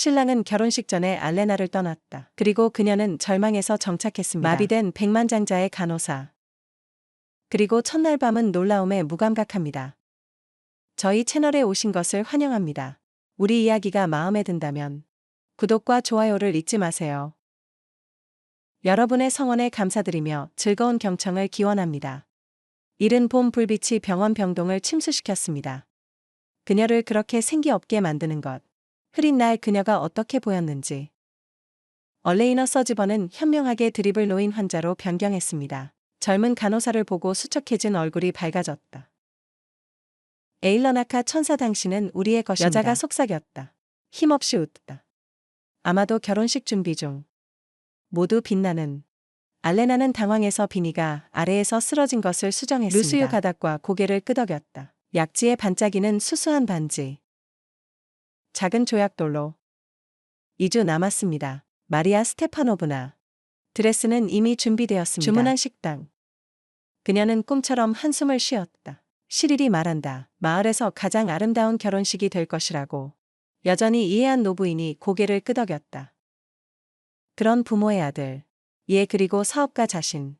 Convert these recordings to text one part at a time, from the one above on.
신랑은 결혼식 전에 알레나를 떠났다. 그리고 그녀는 절망에서 정착했습니다. 마비된 백만장자의 간호사. 그리고 첫날 밤은 놀라움에 무감각합니다. 저희 채널에 오신 것을 환영합니다. 우리 이야기가 마음에 든다면 구독과 좋아요를 잊지 마세요. 여러분의 성원에 감사드리며 즐거운 경청을 기원합니다. 이른 봄 불빛이 병원 병동을 침수시켰습니다. 그녀를 그렇게 생기 없게 만드는 것. 흐린 날 그녀가 어떻게 보였는지. 얼레이너 서지번은 현명하게 드립을 놓인 환자로 변경했습니다. 젊은 간호사를 보고 수척해진 얼굴이 밝아졌다. 에일러나카 천사 당신은 우리의 것입니다. 여자가 속삭였다. 힘없이 웃다. 아마도 결혼식 준비 중. 모두 빛나는. 알레나는 당황해서 비니가 아래에서 쓰러진 것을 수정했습니다. 루스유 가닥과 고개를 끄덕였다. 약지에 반짝이는 수수한 반지. 작은 조약돌로. 2주 남았습니다. 마리아 스테파노브나. 드레스는 이미 준비되었습니다. 주문한 식당. 그녀는 꿈처럼 한숨을 쉬었다. 시릴이 말한다. 마을에서 가장 아름다운 결혼식이 될 것이라고. 여전히 이해한 노부인이 고개를 끄덕였다. 그런 부모의 아들. 예, 그리고 사업가 자신.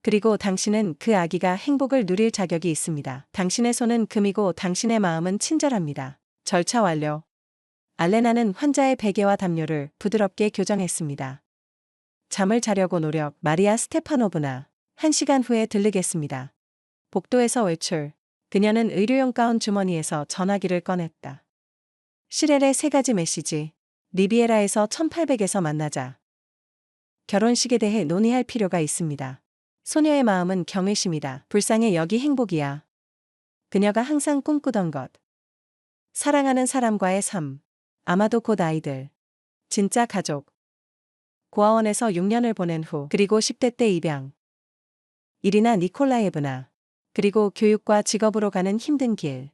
그리고 당신은 그 아기가 행복을 누릴 자격이 있습니다. 당신의 손은 금이고 당신의 마음은 친절합니다. 절차 완료. 알레나는 환자의 베개와 담요를 부드럽게 교정했습니다. 잠을 자려고 노력. 마리아 스테파노브나. 1시간 후에 들르겠습니다. 복도에서 외출. 그녀는 의료용 가운 주머니에서 전화기를 꺼냈다. 시렐의 3가지 메시지. 리비에라에서 1800에서 만나자. 결혼식에 대해 논의할 필요가 있습니다. 소녀의 마음은 경외심이다. 불쌍해 여기 행복이야. 그녀가 항상 꿈꾸던 것. 사랑하는 사람과의 삶. 아마도 곧 아이들. 진짜 가족. 고아원에서 6년을 보낸 후 그리고 10대 때 입양. 이리나 니콜라예브나. 그리고 교육과 직업으로 가는 힘든 길.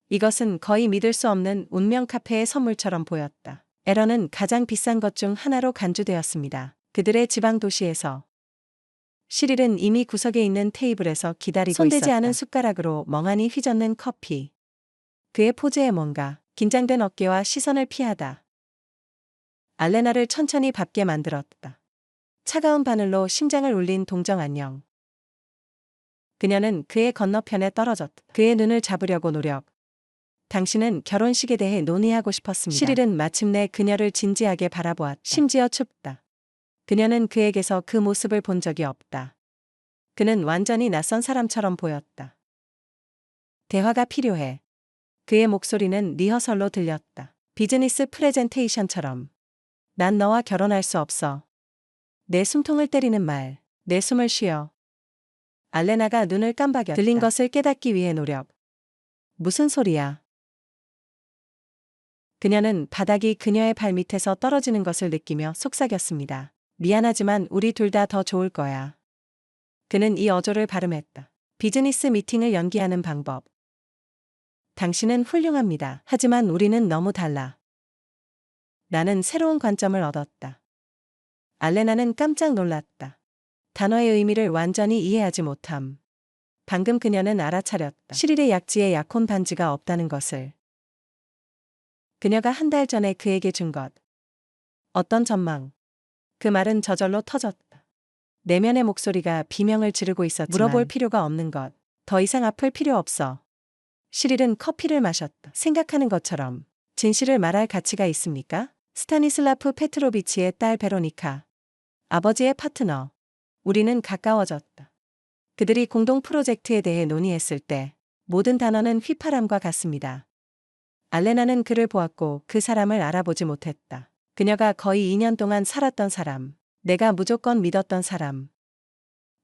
이것은 거의 믿을 수 없는 운명 카페의 선물처럼 보였다. 에런은 가장 비싼 것 중 하나로 간주되었습니다. 그들의 지방 도시에서. 시릴은 이미 구석에 있는 테이블에서 기다리고 있었다. 손대지 않은 숟가락으로 멍하니 휘젓는 커피. 그의 포즈에 뭔가 긴장된 어깨와 시선을 피하다. 알레나를 천천히 밟게 만들었다. 차가운 바늘로 심장을 울린 동정 안녕. 그녀는 그의 건너편에 떨어졌다. 그의 눈을 잡으려고 노력. 당신은 결혼식에 대해 논의하고 싶었습니다. 시릴은 마침내 그녀를 진지하게 바라보았다. 심지어 춥다. 그녀는 그에게서 그 모습을 본 적이 없다. 그는 완전히 낯선 사람처럼 보였다. 대화가 필요해. 그의 목소리는 리허설로 들렸다. 비즈니스 프레젠테이션처럼. 난 너와 결혼할 수 없어. 내 숨통을 때리는 말. 내 숨을 쉬어. 알레나가 눈을 깜박였다. 들린 것을 깨닫기 위해 노력. 무슨 소리야? 그녀는 바닥이 그녀의 발 밑에서 떨어지는 것을 느끼며 속삭였습니다. 미안하지만 우리 둘 다 더 좋을 거야. 그는 이 어조를 발음했다. 비즈니스 미팅을 연기하는 방법. 당신은 훌륭합니다. 하지만 우리는 너무 달라. 나는 새로운 관점을 얻었다. 알레나는 깜짝 놀랐다. 단어의 의미를 완전히 이해하지 못함. 방금 그녀는 알아차렸다. 시릴의 약지에 약혼 반지가 없다는 것을. 그녀가 1달 전에 그에게 준 것. 어떤 전망. 그 말은 저절로 터졌다. 내면의 목소리가 비명을 지르고 있었지만 물어볼 필요가 없는 것. 더 이상 아플 필요 없어. 시릴은 커피를 마셨다. 생각하는 것처럼. 진실을 말할 가치가 있습니까? 스타니슬라프 페트로비치의 딸 베로니카. 아버지의 파트너. 우리는 가까워졌다. 그들이 공동 프로젝트에 대해 논의했을 때 모든 단어는 휘파람과 같습니다. 알레나는 그를 보았고 그 사람을 알아보지 못했다. 그녀가 거의 2년 동안 살았던 사람. 내가 무조건 믿었던 사람.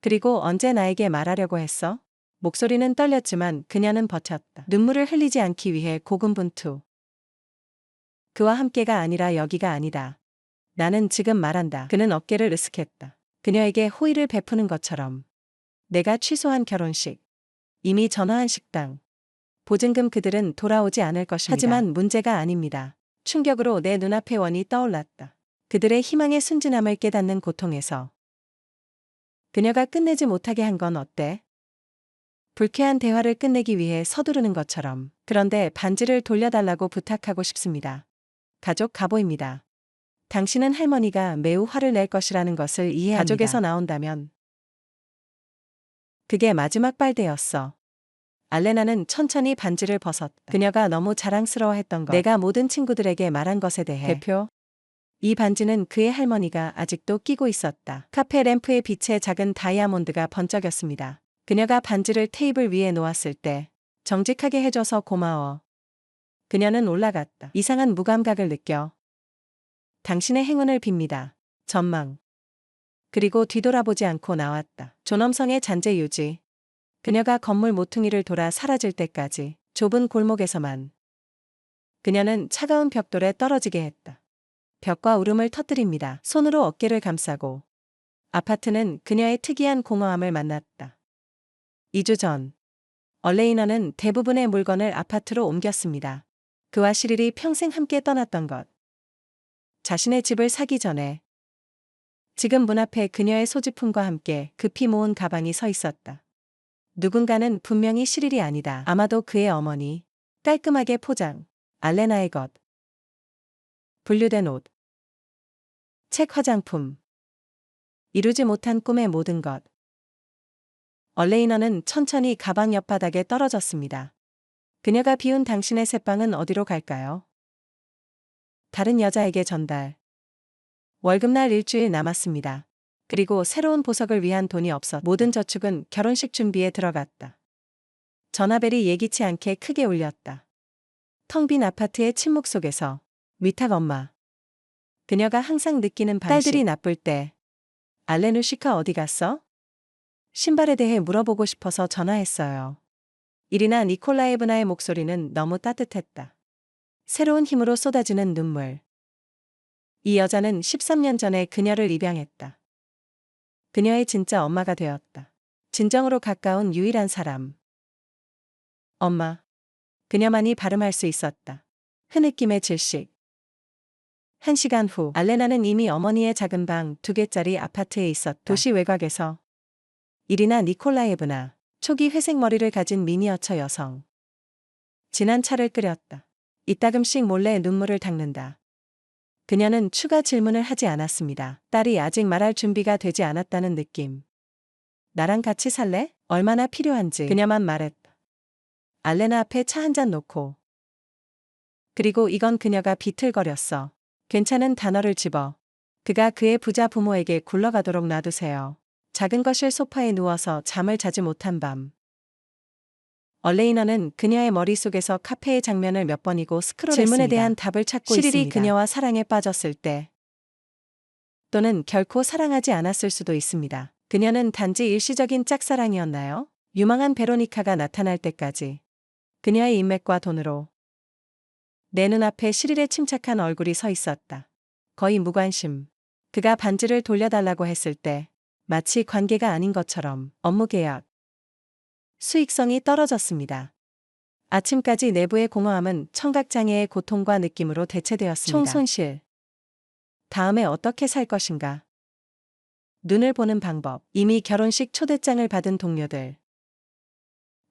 그리고 언제 나에게 말하려고 했어? 목소리는 떨렸지만 그녀는 버텼다. 눈물을 흘리지 않기 위해 고군분투. 그와 함께가 아니라 여기가 아니다. 나는 지금 말한다. 그는 어깨를 으쓱했다. 그녀에게 호의를 베푸는 것처럼. 내가 취소한 결혼식. 이미 전화한 식당. 보증금 그들은 돌아오지 않을 것입니다. 하지만 문제가 아닙니다. 충격으로 내 눈앞에 원이 떠올랐다. 그들의 희망의 순진함을 깨닫는 고통에서. 그녀가 끝내지 못하게 한 건 어때? 불쾌한 대화를 끝내기 위해 서두르는 것처럼. 그런데 반지를 돌려달라고 부탁하고 싶습니다. 가족 가보입니다. 당신은 할머니가 매우 화를 낼 것이라는 것을 이해합니다. 가족에서 나온다면 그게 마지막 발대였어. 알레나는 천천히 반지를 벗었다. 그녀가 너무 자랑스러워했던 것, 내가 모든 친구들에게 말한 것에 대해. 대표, 이 반지는 그의 할머니가 아직도 끼고 있었다. 카페 램프의 빛에 작은 다이아몬드가 번쩍였습니다. 그녀가 반지를 테이블 위에 놓았을 때 정직하게 해줘서 고마워. 그녀는 올라갔다. 이상한 무감각을 느껴. 당신의 행운을 빕니다. 전망. 그리고 뒤돌아보지 않고 나왔다. 존엄성의 잔재 유지. 그녀가 건물 모퉁이를 돌아 사라질 때까지 좁은 골목에서만. 그녀는 차가운 벽돌에 떨어지게 했다. 벽과 울음을 터뜨립니다. 손으로 어깨를 감싸고. 아파트는 그녀의 특이한 공허함을 만났다. 2주 전, 얼레이너는 대부분의 물건을 아파트로 옮겼습니다. 그와 시릴이 평생 함께 떠났던 것. 자신의 집을 사기 전에. 지금 문 앞에 그녀의 소지품과 함께 급히 모은 가방이 서 있었다. 누군가는 분명히 시릴이 아니다. 아마도 그의 어머니. 깔끔하게 포장. 알레나의 것. 분류된 옷. 책, 화장품. 이루지 못한 꿈의 모든 것. 얼레이너는 천천히 가방 옆바닥에 떨어졌습니다. 그녀가 비운 당신의 새빵은 어디로 갈까요? 다른 여자에게 전달. 월급날 일주일 남았습니다. 그리고 새로운 보석을 위한 돈이 없었다. 모든 저축은 결혼식 준비에 들어갔다. 전화벨이 예기치 않게 크게 울렸다. 텅 빈 아파트의 침묵 속에서 위탁 엄마. 그녀가 항상 느끼는 반식. 딸들이 나쁠 때. 알레누시카 어디 갔어? 신발에 대해 물어보고 싶어서 전화했어요. 이리나 니콜라예브나의 목소리는 너무 따뜻했다. 새로운 힘으로 쏟아지는 눈물. 이 여자는 13년 전에 그녀를 입양했다. 그녀의 진짜 엄마가 되었다. 진정으로 가까운 유일한 사람. 엄마. 그녀만이 발음할 수 있었다. 흐느낌의 질식. 1시간 후 알레나는 이미 어머니의 작은 방 2개짜리 아파트에 있었다. 도시 외곽에서. 이리나 니콜라예브나. 초기 회색 머리를 가진 미니어처 여성. 진한 차를 끓였다. 이따금씩 몰래 눈물을 닦는다. 그녀는 추가 질문을 하지 않았습니다. 딸이 아직 말할 준비가 되지 않았다는 느낌. 나랑 같이 살래? 얼마나 필요한지. 그녀만 말했다. 알레나 앞에 차 한 잔 놓고. 그리고 이건 그녀가 비틀거렸어. 괜찮은 단어를 집어. 그가 그의 부자 부모에게 굴러가도록 놔두세요. 작은 거실 소파에 누워서 잠을 자지 못한 밤. 얼레이너는 그녀의 머릿속에서 카페의 장면을 몇 번이고 스크롤했습니다. 질문에 대한 답을 찾고 있습니다. 시릴이 그녀와 사랑에 빠졌을 때. 또는 결코 사랑하지 않았을 수도 있습니다. 그녀는 단지 일시적인 짝사랑이었나요? 유망한 베로니카가 나타날 때까지. 그녀의 인맥과 돈으로. 내 눈앞에 시릴의 침착한 얼굴이 서 있었다. 거의 무관심. 그가 반지를 돌려달라고 했을 때 마치 관계가 아닌 것처럼. 업무 계약. 수익성이 떨어졌습니다. 아침까지 내부의 공허함은 청각장애의 고통과 느낌으로 대체되었습니다. 총손실. 다음에 어떻게 살 것인가? 눈을 보는 방법. 이미 결혼식 초대장을 받은 동료들.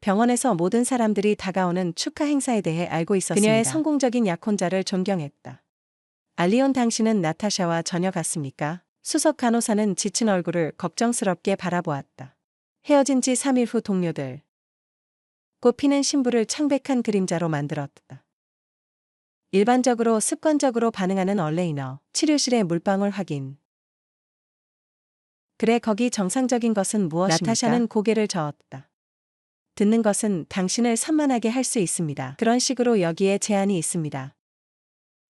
병원에서 모든 사람들이 다가오는 축하 행사에 대해 알고 있었습니다. 그녀의 성공적인 약혼자를 존경했다. 알리온 당신은 나타샤와 전혀 같습니까? 수석 간호사는 지친 얼굴을 걱정스럽게 바라보았다. 헤어진 지 3일 후 동료들. 꽃피는 신부를 창백한 그림자로 만들었다. 일반적으로 습관적으로 반응하는 얼레이너. 치료실의 물방울 확인. 그래, 거기 정상적인 것은 무엇입니까? 나타샤는 고개를 저었다. 듣는 것은 당신을 산만하게 할 수 있습니다. 그런 식으로 여기에 제한이 있습니다.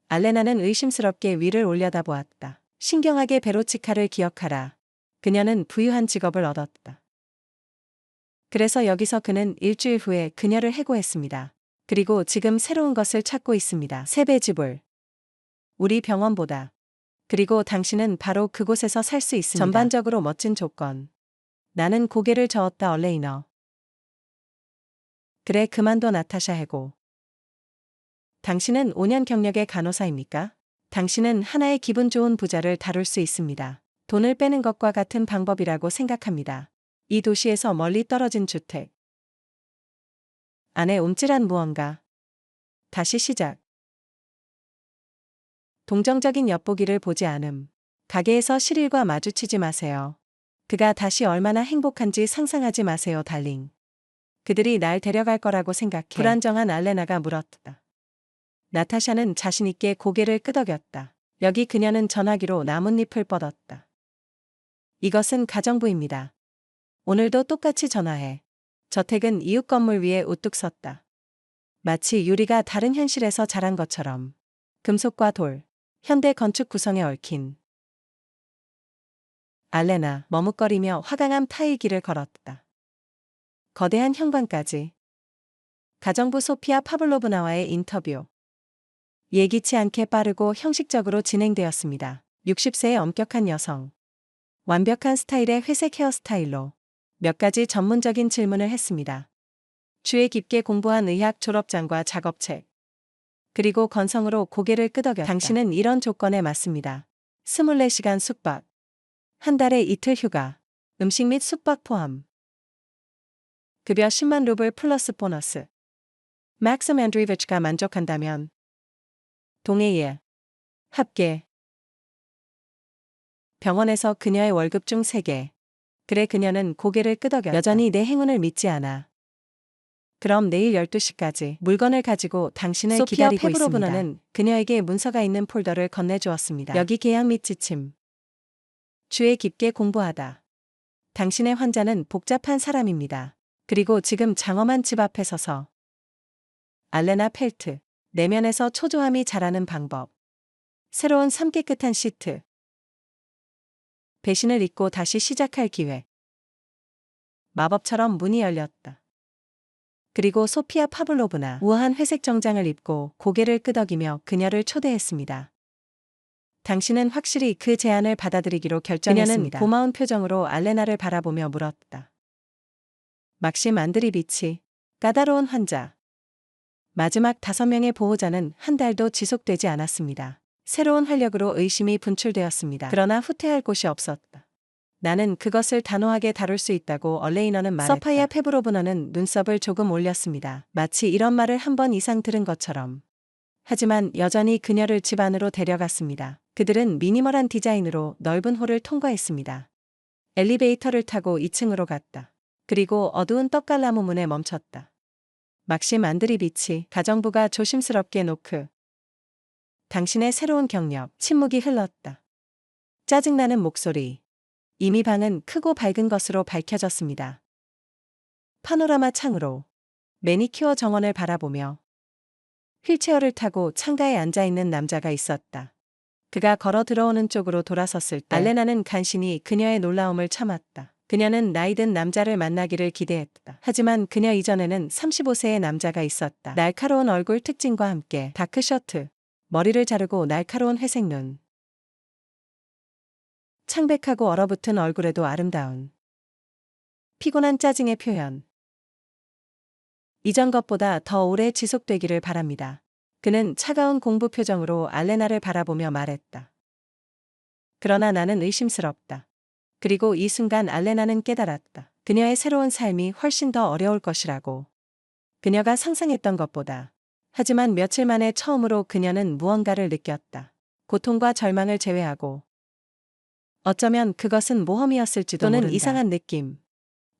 알레나는 의심스럽게 위를 올려다보았다. 신경하게 베로치카를 기억하라. 그녀는 부유한 직업을 얻었다. 그래서 여기서 그는 일주일 후에 그녀를 해고했습니다. 그리고 지금 새로운 것을 찾고 있습니다. 3배 지불. 우리 병원보다. 그리고 당신은 바로 그곳에서 살 수 있습니다. 전반적으로 멋진 조건. 나는 고개를 저었다. 얼레이너. 그래, 그만둬. 나타샤 해고. 당신은 5년 경력의 간호사입니까? 당신은 하나의 기분 좋은 부자를 다룰 수 있습니다. 돈을 빼는 것과 같은 방법이라고 생각합니다. 이 도시에서 멀리 떨어진 주택. 안에 움찔한 무언가. 다시 시작. 동정적인 엿보기를 보지 않음. 가게에서 시릴과 마주치지 마세요. 그가 다시 얼마나 행복한지 상상하지 마세요, 달링. 그들이 날 데려갈 거라고 생각해. 불안정한 알레나가 물었다. 나타샤는 자신있게 고개를 끄덕였다. 여기 그녀는 전화기로 나뭇잎을 뻗었다. 이것은 가정부입니다. 오늘도 똑같이 전화해. 저택은 이웃 건물 위에 우뚝 섰다. 마치 유리가 다른 현실에서 자란 것처럼. 금속과 돌, 현대 건축 구성에 얽힌. 알레나 머뭇거리며 화강암 타일 길을 걸었다. 거대한 현관까지. 가정부 소피아 파블로브나와의 인터뷰. 예기치 않게 빠르고 형식적으로 진행되었습니다. 60세의 엄격한 여성. 완벽한 스타일의 회색 헤어스타일로 몇 가지 전문적인 질문을 했습니다. 주에 깊게 공부한 의학 졸업장과 작업책. 그리고 건성으로 고개를 끄덕였다. 당신은 이런 조건에 맞습니다. 24시간 숙박. 한 달에 이틀 휴가. 음식 및 숙박 포함. 급여 10만 루블 플러스 보너스. 막심 안드리비치가 만족한다면 동해예. 합계. 병원에서 그녀의 월급 중 3개. 그래 그녀는 고개를 끄덕였다. 여전히 내 행운을 믿지 않아. 그럼 내일 12시까지 물건을 가지고 당신을 기다리고 있습니다. 소피아 페브로브너는 그녀에게 문서가 있는 폴더를 건네주었습니다. 여기 계약 및 지침. 주에 깊게 공부하다. 당신의 환자는 복잡한 사람입니다. 그리고 지금 장엄한 집 앞에 서서. 알레나 펠트. 내면에서 초조함이 자라는 방법. 새로운 삶 깨끗한 시트. 배신을 잊고 다시 시작할 기회. 마법처럼 문이 열렸다. 그리고 소피아 파블로브나 우아한 회색 정장을 입고 고개를 끄덕이며 그녀를 초대했습니다. 당신은 확실히 그 제안을 받아들이기로 결정했습니다. 그녀는 고마운 표정으로 알레나를 바라보며 물었다. 막심 안드리비치. 까다로운 환자. 마지막 5명의 보호자는 한 달도 지속되지 않았습니다. 새로운 활력으로 의심이 분출되었습니다. 그러나 후퇴할 곳이 없었다. 나는 그것을 단호하게 다룰 수 있다고 얼레이너는 말했다. 서파이아 페브로브너는 눈썹을 조금 올렸습니다. 마치 이런 말을 한 번 이상 들은 것처럼. 하지만 여전히 그녀를 집 안으로 데려갔습니다. 그들은 미니멀한 디자인으로 넓은 홀을 통과했습니다. 엘리베이터를 타고 2층으로 갔다. 그리고 어두운 떡갈나무 문에 멈췄다. 막심 안드리비치. 가정부가 조심스럽게 노크. 당신의 새로운 경력. 침묵이 흘렀다. 짜증나는 목소리. 이미 방은 크고 밝은 것으로 밝혀졌습니다. 파노라마 창으로 매니큐어 정원을 바라보며 휠체어를 타고 창가에 앉아있는 남자가 있었다. 그가 걸어 들어오는 쪽으로 돌아섰을 때 알레나는 간신히 그녀의 놀라움을 참았다. 그녀는 나이든 남자를 만나기를 기대했다. 하지만 그녀 이전에는 35세의 남자가 있었다. 날카로운 얼굴 특징과 함께 다크 셔츠, 머리를 자르고 날카로운 회색 눈. 창백하고 얼어붙은 얼굴에도 아름다운 피곤한 짜증의 표현. 이전 것보다 더 오래 지속되기를 바랍니다. 그는 차가운 공부 표정으로 알레나를 바라보며 말했다. 그러나 나는 의심스럽다. 그리고 이 순간 알레나는 깨달았다. 그녀의 새로운 삶이 훨씬 더 어려울 것이라고. 그녀가 상상했던 것보다. 하지만 며칠 만에 처음으로 그녀는 무언가를 느꼈다. 고통과 절망을 제외하고. 어쩌면 그것은 모험이었을지도 또는 모른다. 이상한 느낌.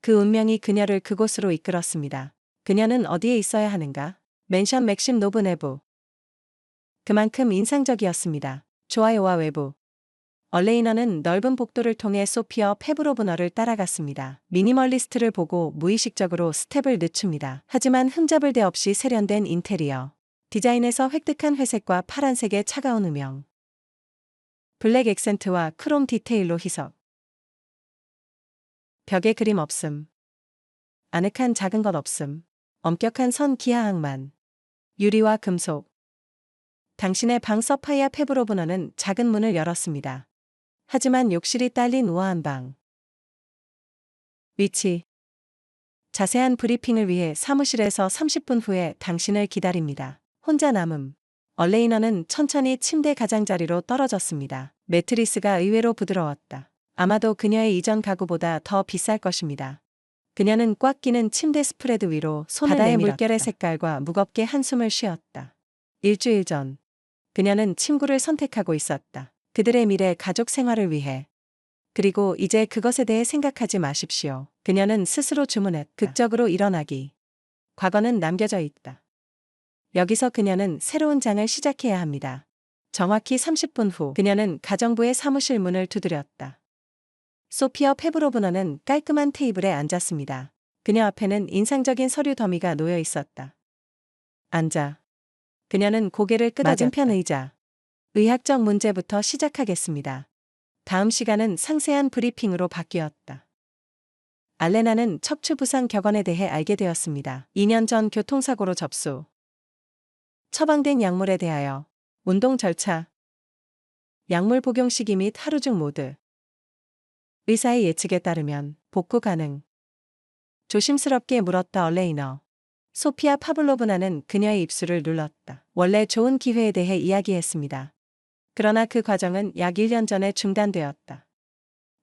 그 운명이 그녀를 그곳으로 이끌었습니다. 그녀는 어디에 있어야 하는가? 맨션 맥심 노브 내부. 그만큼 인상적이었습니다. 좋아요와 외부. 얼레이너는 넓은 복도를 통해 소피아 페브로브너를 따라갔습니다. 미니멀리스트를 보고 무의식적으로 스텝을 늦춥니다. 하지만 흠잡을 데 없이 세련된 인테리어. 디자인에서 획득한 회색과 파란색의 차가운 음영. 블랙 액센트와 크롬 디테일로 희석. 벽에 그림 없음. 아늑한 작은 것 없음. 엄격한 선 기하학만. 유리와 금속. 당신의 방 서파이아 페브로브너는 작은 문을 열었습니다. 하지만 욕실이 딸린 우아한 방. 위치. 자세한 브리핑을 위해 사무실에서 30분 후에 당신을 기다립니다. 혼자 남음. 얼레이너는 천천히 침대 가장자리로 떨어졌습니다. 매트리스가 의외로 부드러웠다. 아마도 그녀의 이전 가구보다 더 비쌀 것입니다. 그녀는 꽉 끼는 침대 스프레드 위로 손을 바다의 내밀었다. 물결의 색깔과 무겁게 한숨을 쉬었다. 일주일 전. 그녀는 친구를 선택하고 있었다. 그들의 미래 가족 생활을 위해. 그리고 이제 그것에 대해 생각하지 마십시오. 그녀는 스스로 주문했다. 극적으로 일어나기. 과거는 남겨져 있다. 여기서 그녀는 새로운 장을 시작해야 합니다. 정확히 30분 후 그녀는 가정부의 사무실 문을 두드렸다. 소피아 페브로브너는 깔끔한 테이블에 앉았습니다. 그녀 앞에는 인상적인 서류 더미가 놓여 있었다. 앉아. 그녀는 고개를 끄덕였다. 맞은편 의자. 의학적 문제부터 시작하겠습니다. 다음 시간은 상세한 브리핑으로 바뀌었다. 알레나는 척추 부상 격언에 대해 알게 되었습니다. 2년 전 교통사고로 접수. 처방된 약물에 대하여. 운동 절차. 약물 복용 시기 및 하루 중 모드. 의사의 예측에 따르면 복구 가능. 조심스럽게 물었다 얼레이너. 소피아 파블로브나는 그녀의 입술을 눌렀다. 원래 좋은 기회에 대해 이야기했습니다. 그러나 그 과정은 약 1년 전에 중단되었다.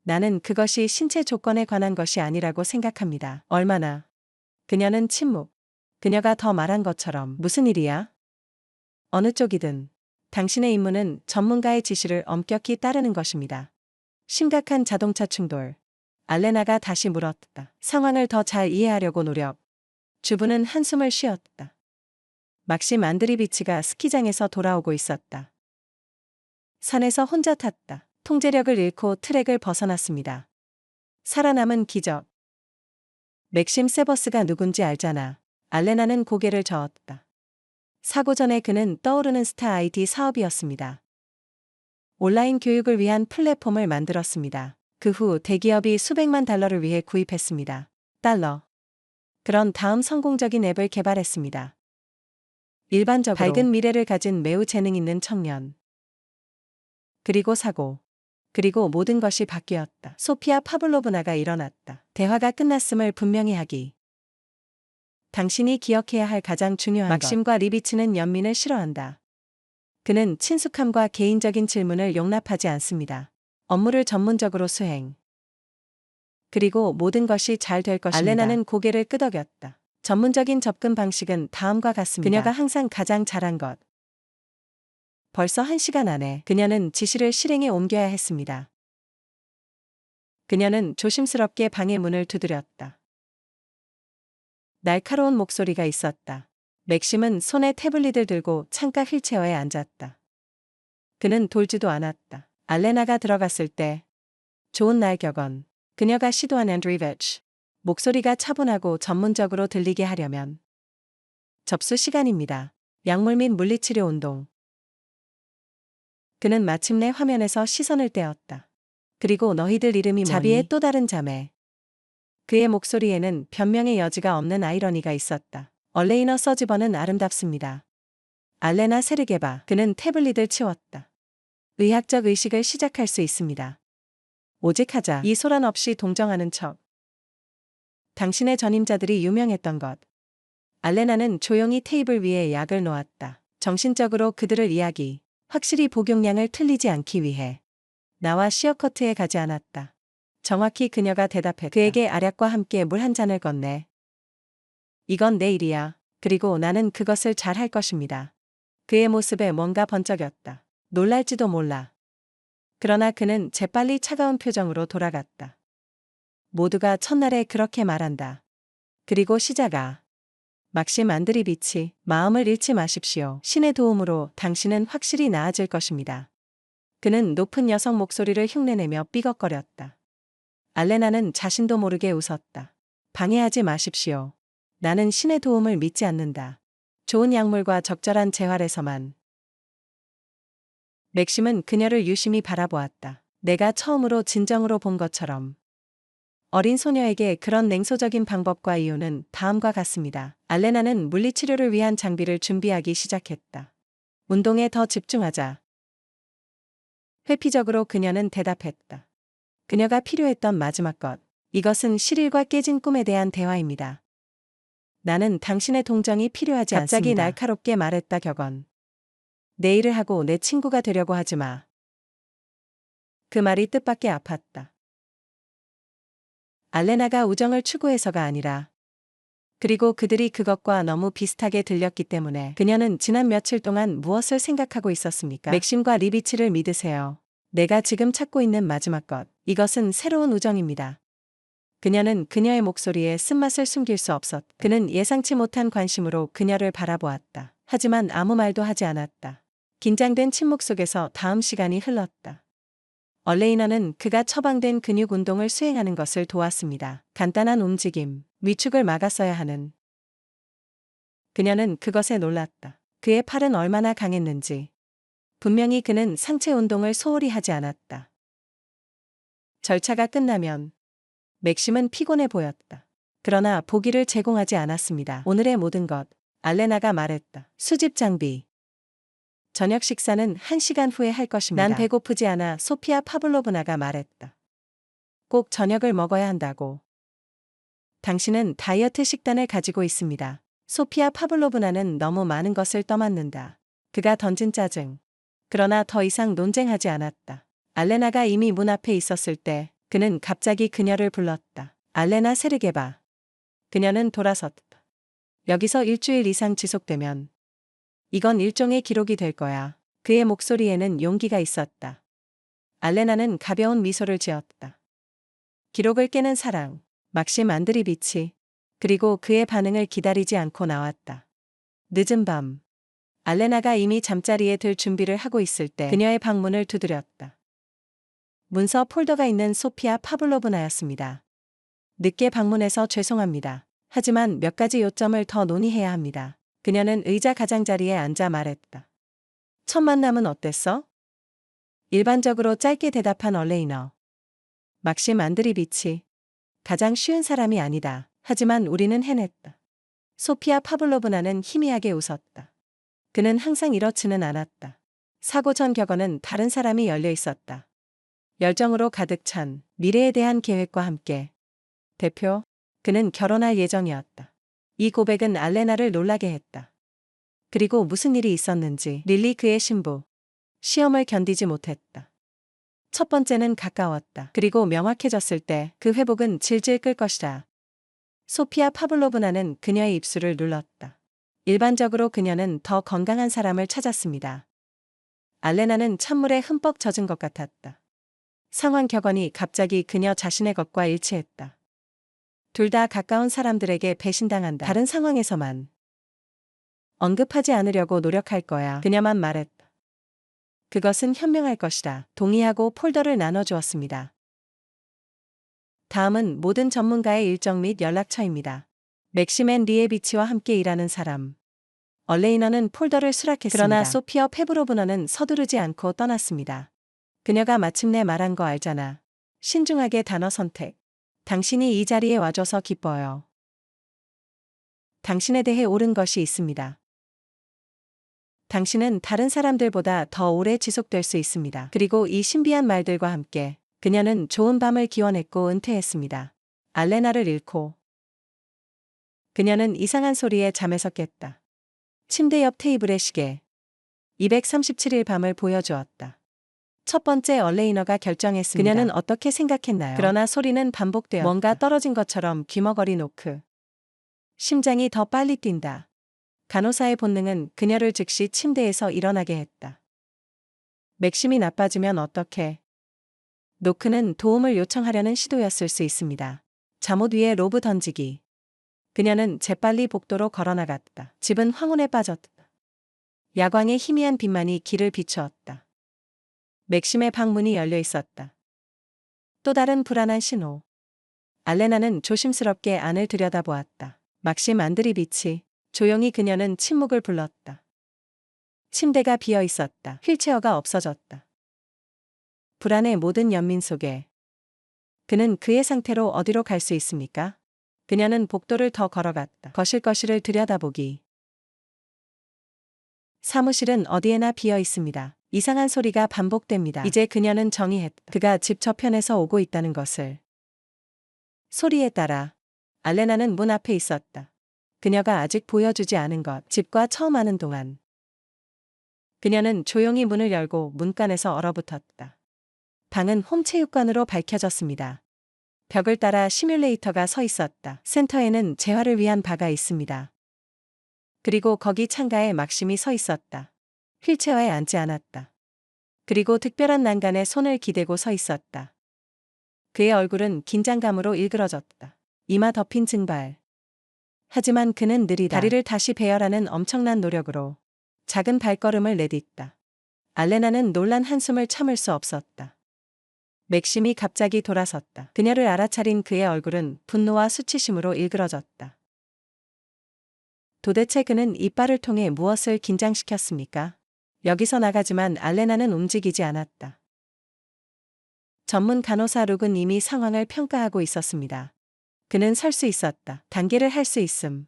나는 그것이 신체 조건에 관한 것이 아니라고 생각합니다. 얼마나? 그녀는 침묵. 그녀가 더 말한 것처럼 무슨 일이야? 어느 쪽이든 당신의 임무는 전문가의 지시를 엄격히 따르는 것입니다. 심각한 자동차 충돌. 알레나가 다시 물었다. 상황을 더 잘 이해하려고 노력. 주부는 한숨을 쉬었다. 막심 안드리비치가 스키장에서 돌아오고 있었다. 산에서 혼자 탔다. 통제력을 잃고 트랙을 벗어났습니다. 살아남은 기적. 맥심 세버스가 누군지 알잖아. 알레나는 고개를 저었다. 사고 전에 그는 떠오르는 스타 IT 사업이었습니다. 온라인 교육을 위한 플랫폼을 만들었습니다. 그 후 대기업이 수백만 달러를 위해 구입했습니다. 달러. 그런 다음 성공적인 앱을 개발했습니다. 일반적으로 밝은 미래를 가진 매우 재능 있는 청년. 그리고 사고. 그리고 모든 것이 바뀌었다. 소피아 파블로브나가 일어났다. 대화가 끝났음을 분명히 하기. 당신이 기억해야 할 가장 중요한 막심과 리비치는 연민을 싫어한다. 그는 친숙함과 개인적인 질문을 용납하지 않습니다. 업무를 전문적으로 수행. 그리고 모든 것이 잘 될 것입니다. 알레나는 고개를 끄덕였다. 전문적인 접근 방식은 다음과 같습니다. 그녀가 항상 가장 잘한 것. 벌써 1시간 안에 그녀는 지시를 실행에 옮겨야 했습니다. 그녀는 조심스럽게 방의 문을 두드렸다. 날카로운 목소리가 있었다. 맥심은 손에 태블릿을 들고 창가 휠체어에 앉았다. 그는 돌지도 않았다. 알레나가 들어갔을 때 좋은 날 격언. 그녀가 시도한 앤드리비치. 목소리가 차분하고 전문적으로 들리게 하려면 접수 시간입니다. 약물 및 물리치료 운동. 그는 마침내 화면에서 시선을 떼었다. 그리고 너희들 이름이 뭐니? 자비의 또 다른 자매. 그의 목소리에는 변명의 여지가 없는 아이러니가 있었다. 얼레이너 서지번은 아름답습니다. 알레나 세르게바. 그는 태블릿을 치웠다. 의학적 의식을 시작할 수 있습니다. 오직 하자. 이 소란 없이 동정하는 척. 당신의 전임자들이 유명했던 것. 알레나는 조용히 테이블 위에 약을 놓았다. 정신적으로 그들을 이야기. 확실히 복용량을 틀리지 않기 위해. 나와 시어커트에 가지 않았다. 정확히 그녀가 대답했다. 그에게 아략과 함께 물 한 잔을 건네. 이건 내 일이야. 그리고 나는 그것을 잘 할 것입니다. 그의 모습에 뭔가 번쩍였다. 놀랄지도 몰라. 그러나 그는 재빨리 차가운 표정으로 돌아갔다. 모두가 첫날에 그렇게 말한다. 그리고 시작아. 막심 안드리비치, 마음을 잃지 마십시오. 신의 도움으로 당신은 확실히 나아질 것입니다. 그는 높은 여성 목소리를 흉내내며 삐걱거렸다. 알레나는 자신도 모르게 웃었다. 방해하지 마십시오. 나는 신의 도움을 믿지 않는다. 좋은 약물과 적절한 재활에서만. 맥심은 그녀를 유심히 바라보았다. 내가 처음으로 진정으로 본 것처럼. 어린 소녀에게 그런 냉소적인 방법과 이유는 다음과 같습니다. 알레나는 물리치료를 위한 장비를 준비하기 시작했다. 운동에 더 집중하자. 회피적으로 그녀는 대답했다. 그녀가 필요했던 마지막 것. 이것은 실일과 깨진 꿈에 대한 대화입니다. 나는 당신의 동정이 필요하지 않습니다. 갑자기 날카롭게 말했다 격언. 내 일을 하고 내 친구가 되려고 하지 마. 그 말이 뜻밖의 아팠다. 알레나가 우정을 추구해서가 아니라 그리고 그들이 그것과 너무 비슷하게 들렸기 때문에 그녀는 지난 며칠 동안 무엇을 생각하고 있었습니까? 맥심과 리비치를 믿으세요. 내가 지금 찾고 있는 마지막 것. 이것은 새로운 우정입니다. 그녀는 그녀의 목소리에 쓴맛을 숨길 수 없었다. 그는 예상치 못한 관심으로 그녀를 바라보았다. 하지만 아무 말도 하지 않았다. 긴장된 침묵 속에서 다음 시간이 흘렀다. 얼레이너는 그가 처방된 근육 운동을 수행하는 것을 도왔습니다. 간단한 움직임, 위축을 막았어야 하는. 그녀는 그것에 놀랐다. 그의 팔은 얼마나 강했는지. 분명히 그는 상체 운동을 소홀히 하지 않았다. 절차가 끝나면 맥심은 피곤해 보였다. 그러나 보기를 제공하지 않았습니다. 오늘의 모든 것, 알레나가 말했다. 수집 장비. 저녁 식사는 1시간 후에 할 것입니다. 난 배고프지 않아, 소피아 파블로브나가 말했다. 꼭 저녁을 먹어야 한다고. 당신은 다이어트 식단을 가지고 있습니다. 소피아 파블로브나는 너무 많은 것을 떠맡는다. 그가 던진 짜증. 그러나 더 이상 논쟁하지 않았다. 알레나가 이미 문 앞에 있었을 때 그는 갑자기 그녀를 불렀다. 알레나 세르게바. 그녀는 돌아섰다. 여기서 일주일 이상 지속되면 이건 일종의 기록이 될 거야. 그의 목소리에는 용기가 있었다. 알레나는 가벼운 미소를 지었다. 기록을 깨는 사랑, 막심 안드리비치. 그리고 그의 반응을 기다리지 않고 나왔다. 늦은 밤. 알레나가 이미 잠자리에 들 준비를 하고 있을 때 그녀의 방문을 두드렸다. 문서 폴더가 있는 소피아 파블로브나였습니다. 늦게 방문해서 죄송합니다. 하지만 몇 가지 요점을 더 논의해야 합니다. 그녀는 의자 가장자리에 앉아 말했다. 첫 만남은 어땠어? 일반적으로 짧게 대답한 얼레이너. 막심 안드리비치. 가장 쉬운 사람이 아니다. 하지만 우리는 해냈다. 소피아 파블로브나는 희미하게 웃었다. 그는 항상 이렇지는 않았다. 사고 전 격언은 다른 사람이 열려 있었다. 열정으로 가득 찬 미래에 대한 계획과 함께. 대표, 그는 결혼할 예정이었다. 이 고백은 알레나를 놀라게 했다. 그리고 무슨 일이 있었는지 릴리 그의 신부. 시험을 견디지 못했다. 첫 번째는 가까웠다. 그리고 명확해졌을 때 그 회복은 질질 끌 것이다. 소피아 파블로브나는 그녀의 입술을 눌렀다. 일반적으로 그녀는 더 건강한 사람을 찾았습니다. 알레나는 찬물에 흠뻑 젖은 것 같았다. 상황 격언이 갑자기 그녀 자신의 것과 일치했다. 둘 다 가까운 사람들에게 배신당한다. 다른 상황에서만. 언급하지 않으려고 노력할 거야. 그녀만 말했다. 그것은 현명할 것이다. 동의하고 폴더를 나눠주었습니다. 다음은 모든 전문가의 일정 및 연락처입니다. 맥심 앤 리에비치와 함께 일하는 사람. 얼레이너는 폴더를 수락했습니다. 그러나 소피아 페브로브너는 서두르지 않고 떠났습니다. 그녀가 마침내 말한 거 알잖아. 신중하게 단어 선택. 당신이 이 자리에 와줘서 기뻐요. 당신에 대해 옳은 것이 있습니다. 당신은 다른 사람들보다 더 오래 지속될 수 있습니다. 그리고 이 신비한 말들과 함께 그녀는 좋은 밤을 기원했고 은퇴했습니다. 알레나를 잃고 그녀는 이상한 소리에 잠에서 깼다. 침대 옆 테이블의 시계. 237일 밤을 보여주었다. 첫 번째 얼레이너가 결정했습니다. 그녀는 어떻게 생각했나요? 그러나 소리는 반복되었다. 뭔가 떨어진 것처럼 귀머거리 노크. 심장이 더 빨리 뛴다. 간호사의 본능은 그녀를 즉시 침대에서 일어나게 했다. 맥심이 나빠지면 어떡해? 노크는 도움을 요청하려는 시도였을 수 있습니다. 잠옷 위에 로브 던지기. 그녀는 재빨리 복도로 걸어나갔다. 집은 황혼에 빠졌다. 야광의 희미한 빛만이 길을 비추었다. 맥심의 방문이 열려 있었다. 또 다른 불안한 신호. 알레나는 조심스럽게 안을 들여다보았다. 막심 안드리비치. 조용히 그녀는 침묵을 불렀다. 침대가 비어 있었다. 휠체어가 없어졌다. 불안의 모든 연민 속에 그는 그의 상태로 어디로 갈 수 있습니까? 그녀는 복도를 더 걸어갔다. 거실을 들여다보기. 사무실은 어디에나 비어 있습니다. 이상한 소리가 반복됩니다. 이제 그녀는 정의했다. 그가 집 저편에서 오고 있다는 것을. 소리에 따라 알레나는 문 앞에 있었다. 그녀가 아직 보여주지 않은 것, 집과 처음 하는 동안. 그녀는 조용히 문을 열고 문간에서 얼어붙었다. 방은 홈체육관으로 밝혀졌습니다. 벽을 따라 시뮬레이터가 서 있었다. 센터에는 재활을 위한 바가 있습니다. 그리고 거기 창가에 막심이 서 있었다. 휠체어에 앉지 않았다. 그리고 특별한 난간에 손을 기대고 서 있었다. 그의 얼굴은 긴장감으로 일그러졌다. 이마 덮인 증발. 하지만 그는 느리다. 다리를 다시 배열하는 엄청난 노력으로 작은 발걸음을 내딛다. 알레나는 놀란 한숨을 참을 수 없었다. 맥심이 갑자기 돌아섰다. 그녀를 알아차린 그의 얼굴은 분노와 수치심으로 일그러졌다. 도대체 그는 이빨을 통해 무엇을 긴장시켰습니까? 여기서 나가지만 알레나는 움직이지 않았다. 전문 간호사 룩은 이미 상황을 평가하고 있었습니다. 그는 설 수 있었다. 단계를 할 수 있음.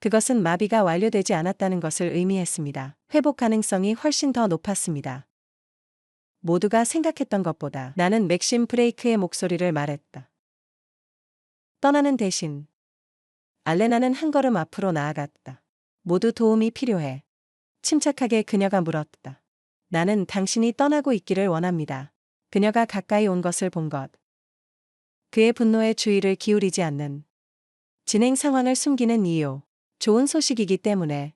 그것은 마비가 완료되지 않았다는 것을 의미했습니다. 회복 가능성이 훨씬 더 높았습니다. 모두가 생각했던 것보다. 나는 맥심 브레이크의 목소리를 말했다. 떠나는 대신 알레나는 한 걸음 앞으로 나아갔다. 모두 도움이 필요해. 침착하게 그녀가 물었다. 나는 당신이 떠나고 있기를 원합니다. 그녀가 가까이 온 것을 본 것. 그의 분노에 주의를 기울이지 않는. 진행 상황을 숨기는 이유. 좋은 소식이기 때문에.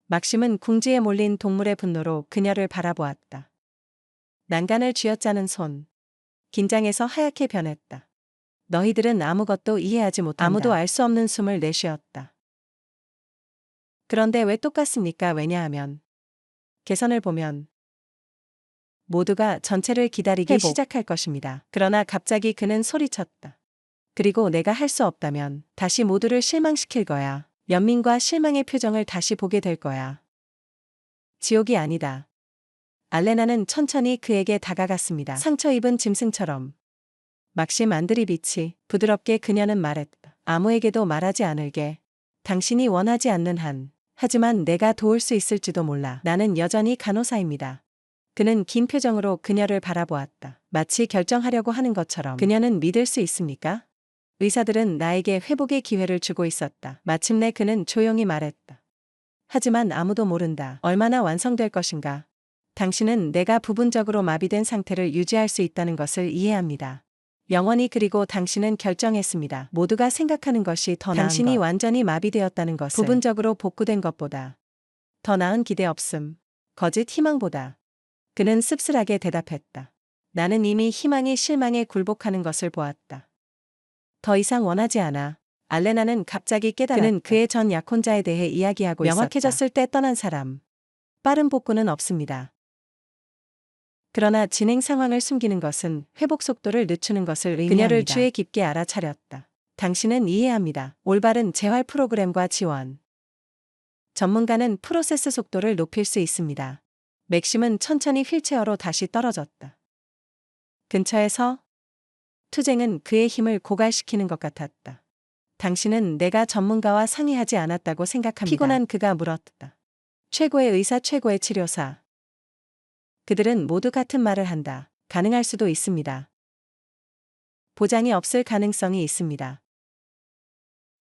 막심은 궁지에 몰린 동물의 분노로 그녀를 바라보았다. 난간을 쥐어짜는 손. 긴장해서 하얗게 변했다. 너희들은 아무것도 이해하지 못한다. 아무도 알 수 없는 숨을 내쉬었다. 그런데 왜 똑같습니까? 왜냐하면 개선을 보면 모두가 전체를 기다리기 시작할 것입니다. 그러나 갑자기 그는 소리쳤다. 그리고 내가 할 수 없다면 다시 모두를 실망시킬 거야. 연민과 실망의 표정을 다시 보게 될 거야. 지옥이 아니다. 알레나는 천천히 그에게 다가갔습니다. 상처 입은 짐승처럼. 막심 안드리비치, 부드럽게 그녀는 말했다. 아무에게도 말하지 않을게. 당신이 원하지 않는 한. 하지만 내가 도울 수 있을지도 몰라. 나는 여전히 간호사입니다. 그는 긴 표정으로 그녀를 바라보았다. 마치 결정하려고 하는 것처럼. 그녀는 믿을 수 있습니까? 의사들은 나에게 회복의 기회를 주고 있었다. 마침내 그는 조용히 말했다. 하지만 아무도 모른다. 얼마나 완성될 것인가. 당신은 내가 부분적으로 마비된 상태를 유지할 수 있다는 것을 이해합니다. 영원히. 그리고 당신은 결정했습니다. 모두가 생각하는 것이 더 나은 당신이 것. 완전히 마비되었다는 것을. 부분적으로 복구된 것보다. 더 나은 기대 없음. 거짓 희망보다. 그는 씁쓸하게 대답했다. 나는 이미 희망이 실망에 굴복하는 것을 보았다. 더 이상 원하지 않아. 알레나는 갑자기 깨달았다. 그는 그의 전 약혼자에 대해 이야기하고 명확해졌을 있었다. 때 떠난 사람. 빠른 복구는 없습니다. 그러나 진행 상황을 숨기는 것은 회복 속도를 늦추는 것을 의미합니다. 그녀를 주의 깊게 알아차렸다. 당신은 이해합니다. 올바른 재활 프로그램과 지원. 전문가는 프로세스 속도를 높일 수 있습니다. 맥심은 천천히 휠체어로 다시 떨어졌다. 근처에서 투쟁은 그의 힘을 고갈시키는 것 같았다. 당신은 내가 전문가와 상의하지 않았다고 생각합니다. 피곤한 그가 물었다. 최고의 의사, 최고의 치료사. 그들은 모두 같은 말을 한다. 가능할 수도 있습니다. 보장이 없을 가능성이 있습니다.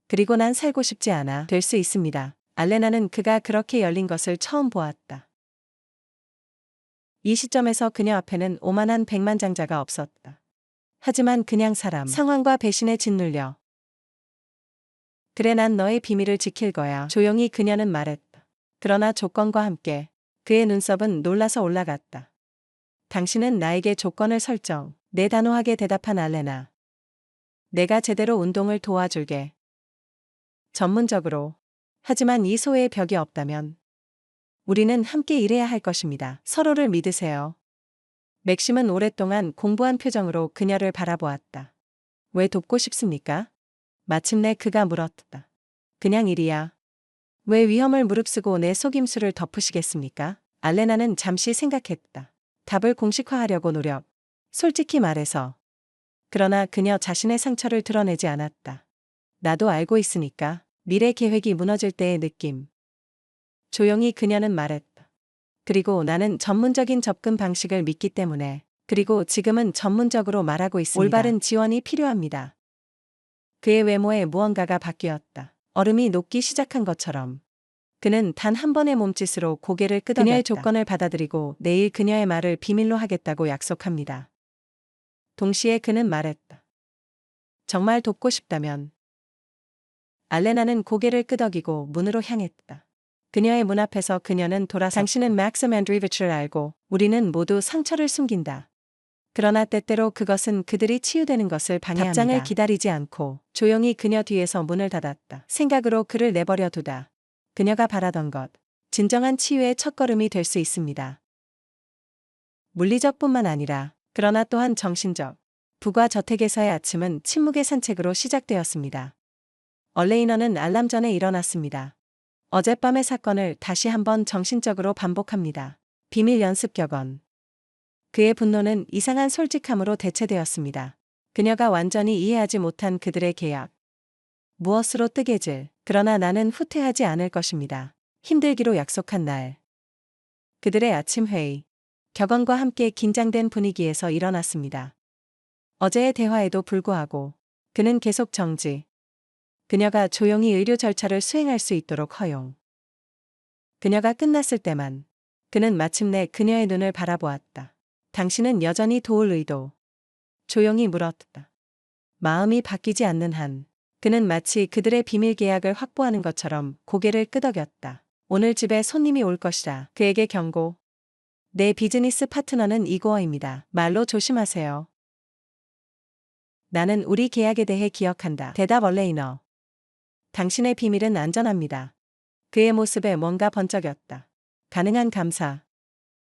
그리고 난 살고 싶지 않아. 될 수 있습니다. 알레나는 그가 그렇게 열린 것을 처음 보았다. 이 시점에서 그녀 앞에는 오만한 백만장자가 없었다. 하지만 그냥 사람, 상황과 배신에 짓눌려. 그래, 난 너의 비밀을 지킬 거야. 조용히 그녀는 말했다. 그러나 조건과 함께. 그의 눈썹은 놀라서 올라갔다. 당신은 나에게 조건을 설정. 내 단호하게 대답한 알레나. 내가 제대로 운동을 도와줄게. 전문적으로. 하지만 이 소외의 벽이 없다면 우리는 함께 일해야 할 것입니다. 서로를 믿으세요. 맥심은 오랫동안 공부한 표정으로 그녀를 바라보았다. 왜 돕고 싶습니까? 마침내 그가 물었다. 그냥 일이야. 왜 위험을 무릅쓰고 내 속임수를 덮으시겠습니까? 알레나는 잠시 생각했다. 답을 공식화하려고 노력. 솔직히 말해서. 그러나 그녀 자신의 상처를 드러내지 않았다. 나도 알고 있으니까. 미래 계획이 무너질 때의 느낌. 조용히 그녀는 말했다. 그리고 나는 전문적인 접근 방식을 믿기 때문에. 그리고 지금은 전문적으로 말하고 있습니다. 올바른 지원이 필요합니다. 그의 외모에 무언가가 바뀌었다. 얼음이 녹기 시작한 것처럼. 그는 단 한 번의 몸짓으로 고개를 끄덕였다. 그녀의 조건을 받아들이고 내일 그녀의 말을 비밀로 하겠다고 약속합니다. 동시에 그는 말했다. 정말 돕고 싶다면. 알레나는 고개를 끄덕이고 문으로 향했다. 그녀의 문 앞에서 그녀는 돌아섰다. 당신은 맥심 앤드리비치를 알고 우리는 모두 상처를 숨긴다. 그러나 때때로 그것은 그들이 치유되는 것을 방해합니다. 답장을 기다리지 않고 조용히 그녀 뒤에서 문을 닫았다. 생각으로 그를 내버려 두다. 그녀가 바라던 것, 진정한 치유의 첫걸음이 될 수 있습니다. 물리적뿐만 아니라 그러나 또한 정신적. 부과 저택에서의 아침은 침묵의 산책으로 시작되었습니다. 얼레이너는 알람 전에 일어났습니다. 어젯밤의 사건을 다시 한번 정신적으로 반복합니다. 비밀 연습 격언. 그의 분노는 이상한 솔직함으로 대체되었습니다. 그녀가 완전히 이해하지 못한 그들의 계약. 무엇으로 뜨개질. 그러나 나는 후퇴하지 않을 것입니다. 힘들기로 약속한 날. 그들의 아침 회의. 격언과 함께 긴장된 분위기에서 일어났습니다. 어제의 대화에도 불구하고 그는 계속 정지. 그녀가 조용히 의료 절차를 수행할 수 있도록 허용. 그녀가 끝났을 때만 그는 마침내 그녀의 눈을 바라보았다. 당신은 여전히 도울 의도. 조용히 물었다. 마음이 바뀌지 않는 한 그는 마치 그들의 비밀 계약을 확보하는 것처럼 고개를 끄덕였다. 오늘 집에 손님이 올 것이라. 그에게 경고. 내 비즈니스 파트너는 이고어입니다. 말로 조심하세요. 나는 우리 계약에 대해 기억한다. 대답 얼레이너. 당신의 비밀은 안전합니다. 그의 모습에 뭔가 번쩍였다. 가능한 감사.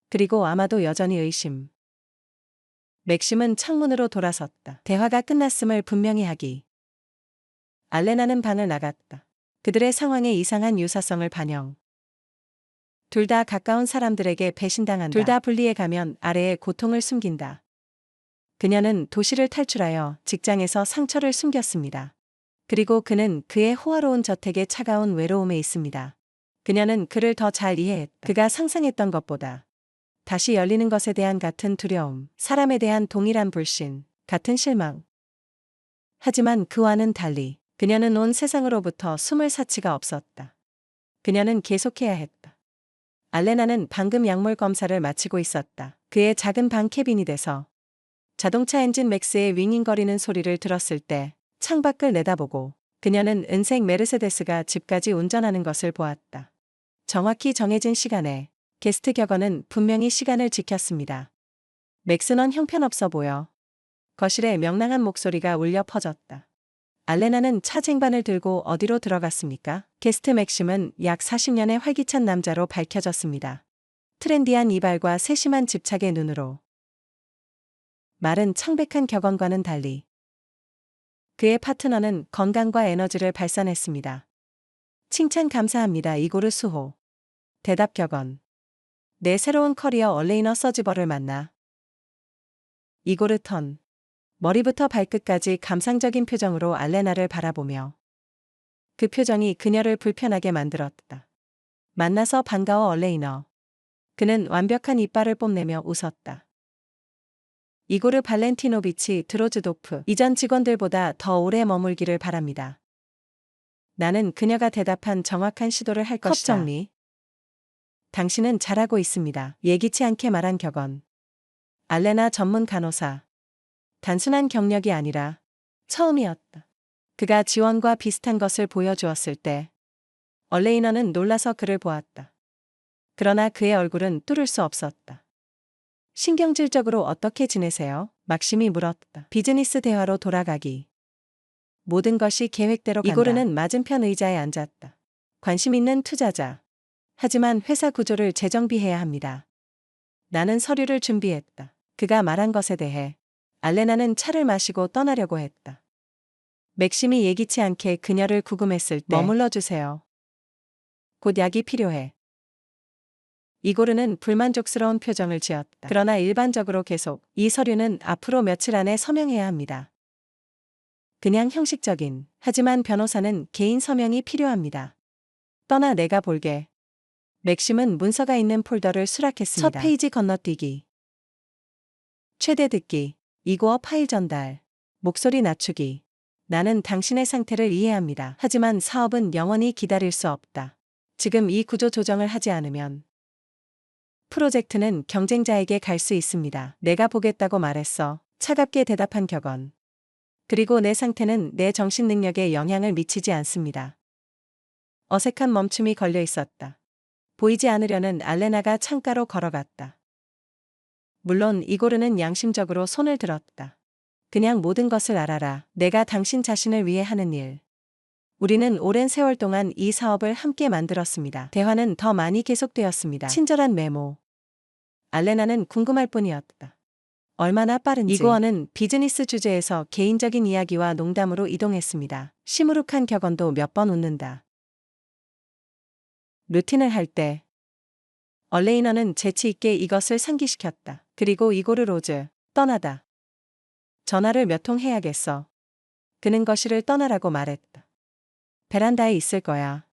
그리고 아마도 여전히 의심. 맥심은 창문으로 돌아섰다. 대화가 끝났음을 분명히 하기. 알레나는 방을 나갔다. 그들의 상황의 이상한 유사성을 반영. 둘 다 가까운 사람들에게 배신당한다. 둘 다 분리해 가면 아래의 고통을 숨긴다. 그녀는 도시를 탈출하여 직장에서 상처를 숨겼습니다. 그리고 그는 그의 호화로운 저택의 차가운 외로움에 있습니다. 그녀는 그를 더 잘 이해했다. 그가 상상했던 것보다 다시 열리는 것에 대한 같은 두려움, 사람에 대한 동일한 불신, 같은 실망. 하지만 그와는 달리 그녀는 온 세상으로부터 숨을 사치가 없었다. 그녀는 계속해야 했다. 알레나는 방금 약물 검사를 마치고 있었다. 그의 작은 방 캐비닛에서 자동차 엔진 맥스의 윙윙거리는 소리를 들었을 때 창밖을 내다보고 그녀는 은색 메르세데스가 집까지 운전하는 것을 보았다. 정확히 정해진 시간에 게스트 격언은 분명히 시간을 지켰습니다. 맥스넌 형편없어 보여. 거실에 명랑한 목소리가 울려 퍼졌다. 알레나는 차 쟁반을 들고 어디로 들어갔습니까? 게스트 맥심은 약 40년의 활기찬 남자로 밝혀졌습니다. 트렌디한 이발과 세심한 집착의 눈으로. 말은 청백한 격언과는 달리 그의 파트너는 건강과 에너지를 발산했습니다. 칭찬 감사합니다. 이고르 수호. 대답 격언. 내 새로운 커리어 얼레이너 서지버를 만나. 이고르 턴. 머리부터 발끝까지 감상적인 표정으로 알레나를 바라보며 그 표정이 그녀를 불편하게 만들었다. 만나서 반가워 얼레이너. 그는 완벽한 이빨을 뽐내며 웃었다. 이고르 발렌티노비치 드로즈도프. 이전 직원들보다 더 오래 머물기를 바랍니다. 나는 그녀가 대답한 정확한 시도를 할 것이다. 컵 정리. 당신은 잘하고 있습니다. 예기치 않게 말한 격언. 알레나 전문 간호사. 단순한 경력이 아니라 처음이었다. 그가 지원과 비슷한 것을 보여주었을 때 얼레이너는 놀라서 그를 보았다. 그러나 그의 얼굴은 뚫을 수 없었다. 신경질적으로 어떻게 지내세요? 막심이 물었다. 비즈니스 대화로 돌아가기. 모든 것이 계획대로 간다. 이고르는 맞은편 의자에 앉았다. 관심 있는 투자자. 하지만 회사 구조를 재정비해야 합니다. 나는 서류를 준비했다. 그가 말한 것에 대해 알레나는 차를 마시고 떠나려고 했다. 맥심이 예기치 않게 그녀를 구금했을 때 머물러 주세요. 곧 약이 필요해. 이고르는 불만족스러운 표정을 지었다. 그러나 일반적으로 계속 이 서류는 앞으로 며칠 안에 서명해야 합니다. 그냥 형식적인. 하지만 변호사는 개인 서명이 필요합니다. 떠나 내가 볼게. 맥심은 문서가 있는 폴더를 수락했습니다. 첫 페이지 건너뛰기. 최대 듣기. 이고어 파일 전달. 목소리 낮추기. 나는 당신의 상태를 이해합니다. 하지만 사업은 영원히 기다릴 수 없다. 지금 이 구조 조정을 하지 않으면 프로젝트는 경쟁자에게 갈 수 있습니다. 내가 보겠다고 말했어. 차갑게 대답한 격언. 그리고 내 상태는 내 정신 능력에 영향을 미치지 않습니다. 어색한 멈춤이 걸려 있었다. 보이지 않으려는 알레나가 창가로 걸어갔다. 물론 이고르는 양심적으로 손을 들었다. 그냥 모든 것을 알아라. 내가 당신 자신을 위해 하는 일. 우리는 오랜 세월 동안 이 사업을 함께 만들었습니다. 대화는 더 많이 계속되었습니다. 친절한 메모. 알레나는 궁금할 뿐이었다. 얼마나 빠른지. 이고어는 비즈니스 주제에서 개인적인 이야기와 농담으로 이동했습니다. 시무룩한 격언도 몇 번 웃는다. 루틴을 할 때 얼레이너는 재치 있게 이것을 상기시켰다. 그리고 이고르 로즈, 떠나다. 전화를 몇 통 해야겠어. 그는 거실을 떠나라고 말했다. 베란다에 있을 거야.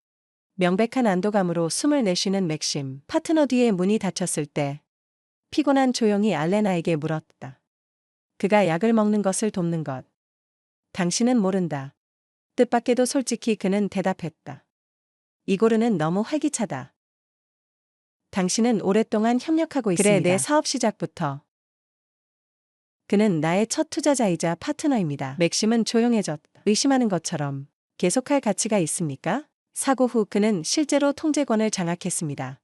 명백한 안도감으로 숨을 내쉬는 맥심. 파트너 뒤에 문이 닫혔을 때 피곤한 조용히 알레나에게 물었다. 그가 약을 먹는 것을 돕는 것. 당신은 모른다. 뜻밖에도 솔직히 그는 대답했다. 이고르는 너무 활기차다. 당신은 오랫동안 협력하고 있습니다. 그래, 내 사업 시작부터. 그는 나의 첫 투자자이자 파트너입니다. 맥심은 조용해졌다. 의심하는 것처럼 계속할 가치가 있습니까? 사고 후 그는 실제로 통제권을 장악했습니다.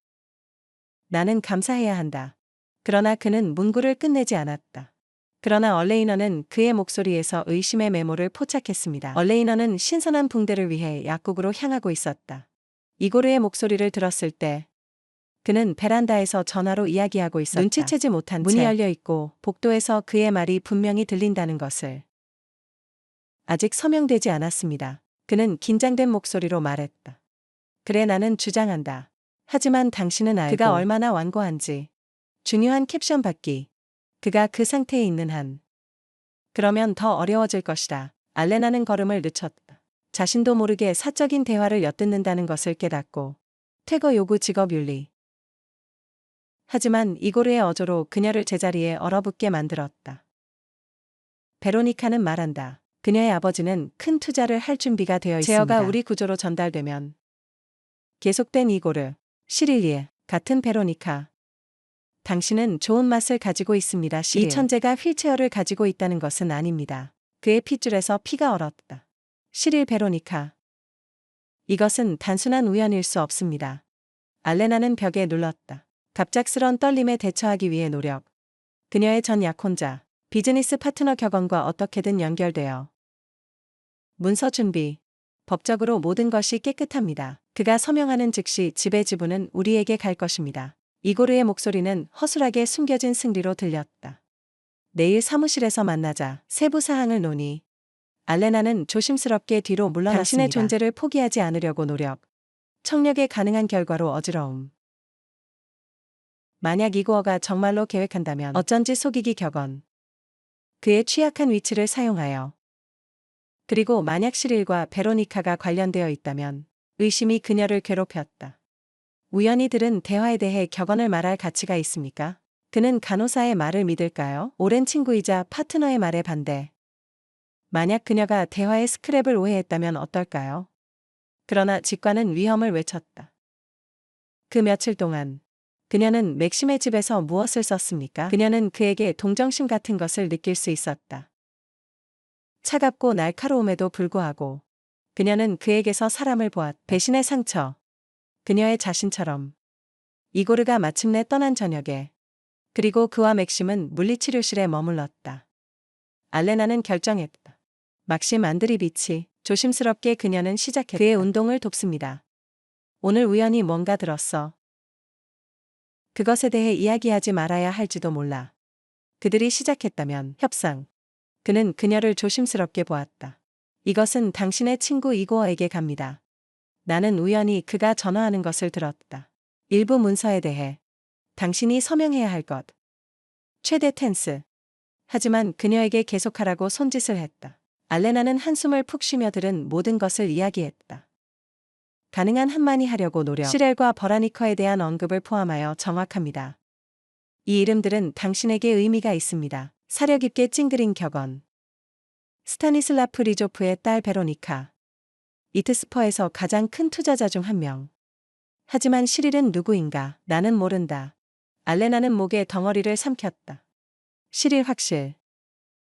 나는 감사해야 한다. 그러나 그는 문구를 끝내지 않았다. 그러나 얼레이너는 그의 목소리에서 의심의 메모를 포착했습니다. 얼레이너는 신선한 붕대를 위해 약국으로 향하고 있었다. 이고르의 목소리를 들었을 때 그는 베란다에서 전화로 이야기하고 있었다. 눈치채지 못한 문이 열려 있고 복도에서 그의 말이 분명히 들린다는 것을. 아직 서명되지 않았습니다. 그는 긴장된 목소리로 말했다. 그래, 나는 주장한다. 하지만 당신은 알고 그가 얼마나 완고한지. 중요한 캡션 받기. 그가 그 상태에 있는 한. 그러면 더 어려워질 것이다. 알레나는 걸음을 늦췄다. 자신도 모르게 사적인 대화를 엿듣는다는 것을 깨닫고. 퇴거 요구 직업 윤리. 하지만 이고르의 어조로 그녀를 제자리에 얼어붙게 만들었다. 베로니카는 말한다. 그녀의 아버지는 큰 투자를 할 준비가 되어 있습니다. 제어가 우리 구조로 전달되면. 계속된 이고르. 시릴리에. 같은 베로니카. 당신은 좋은 맛을 가지고 있습니다. 시릴. 이 천재가 휠체어를 가지고 있다는 것은 아닙니다. 그의 핏줄에서 피가 얼었다. 시릴 베로니카. 이것은 단순한 우연일 수 없습니다. 알레나는 벽에 눌렀다. 갑작스런 떨림에 대처하기 위해 노력. 그녀의 전 약혼자, 비즈니스 파트너 격언과 어떻게든 연결되어. 문서 준비. 법적으로 모든 것이 깨끗합니다. 그가 서명하는 즉시 집의 지분은 우리에게 갈 것입니다. 이고르의 목소리는 허술하게 숨겨진 승리로 들렸다. 내일 사무실에서 만나자. 세부 사항을 논의. 알레나는 조심스럽게 뒤로 물러났습니다. 당신의 존재를 포기하지 않으려고 노력. 청력에 가능한 결과로 어지러움. 만약 이고어가 정말로 계획한다면 어쩐지 속이기 격언. 그의 취약한 위치를 사용하여. 그리고 만약 시릴과 베로니카가 관련되어 있다면 의심이 그녀를 괴롭혔다. 우연히 들은 대화에 대해 격언을 말할 가치가 있습니까? 그는 간호사의 말을 믿을까요? 오랜 친구이자 파트너의 말에 반대. 만약 그녀가 대화의 스크랩을 오해했다면 어떨까요? 그러나 직관은 위험을 외쳤다. 그 며칠 동안 그녀는 맥심의 집에서 무엇을 썼습니까? 그녀는 그에게 동정심 같은 것을 느낄 수 있었다. 차갑고 날카로움에도 불구하고 그녀는 그에게서 사람을 보았다. 배신의 상처. 그녀의 자신처럼. 이고르가 마침내 떠난 저녁에. 그리고 그와 맥심은 물리치료실에 머물렀다. 알레나는 결정했다. 막심 안드리비치. 조심스럽게 그녀는 시작했다. 그의 운동을 돕습니다. 오늘 우연히 뭔가 들었어. 그것에 대해 이야기하지 말아야 할지도 몰라. 그들이 시작했다면 협상. 그는 그녀를 조심스럽게 보았다. 이것은 당신의 친구 이고어에게 갑니다. 나는 우연히 그가 전화하는 것을 들었다. 일부 문서에 대해. 당신이 서명해야 할 것. 최대 텐스. 하지만 그녀에게 계속하라고 손짓을 했다. 알레나는 한숨을 푹 쉬며 들은 모든 것을 이야기했다. 가능한 한마디 하려고 노력. 시렐과 버라니커에 대한 언급을 포함하여 정확합니다. 이 이름들은 당신에게 의미가 있습니다. 사려 깊게 찡그린 격언. 스타니슬라프 리조프의 딸 베로니카. 이트스퍼에서 가장 큰 투자자 중 한 명. 하지만 시릴은 누구인가? 나는 모른다. 알레나는 목에 덩어리를 삼켰다. 시릴 확실.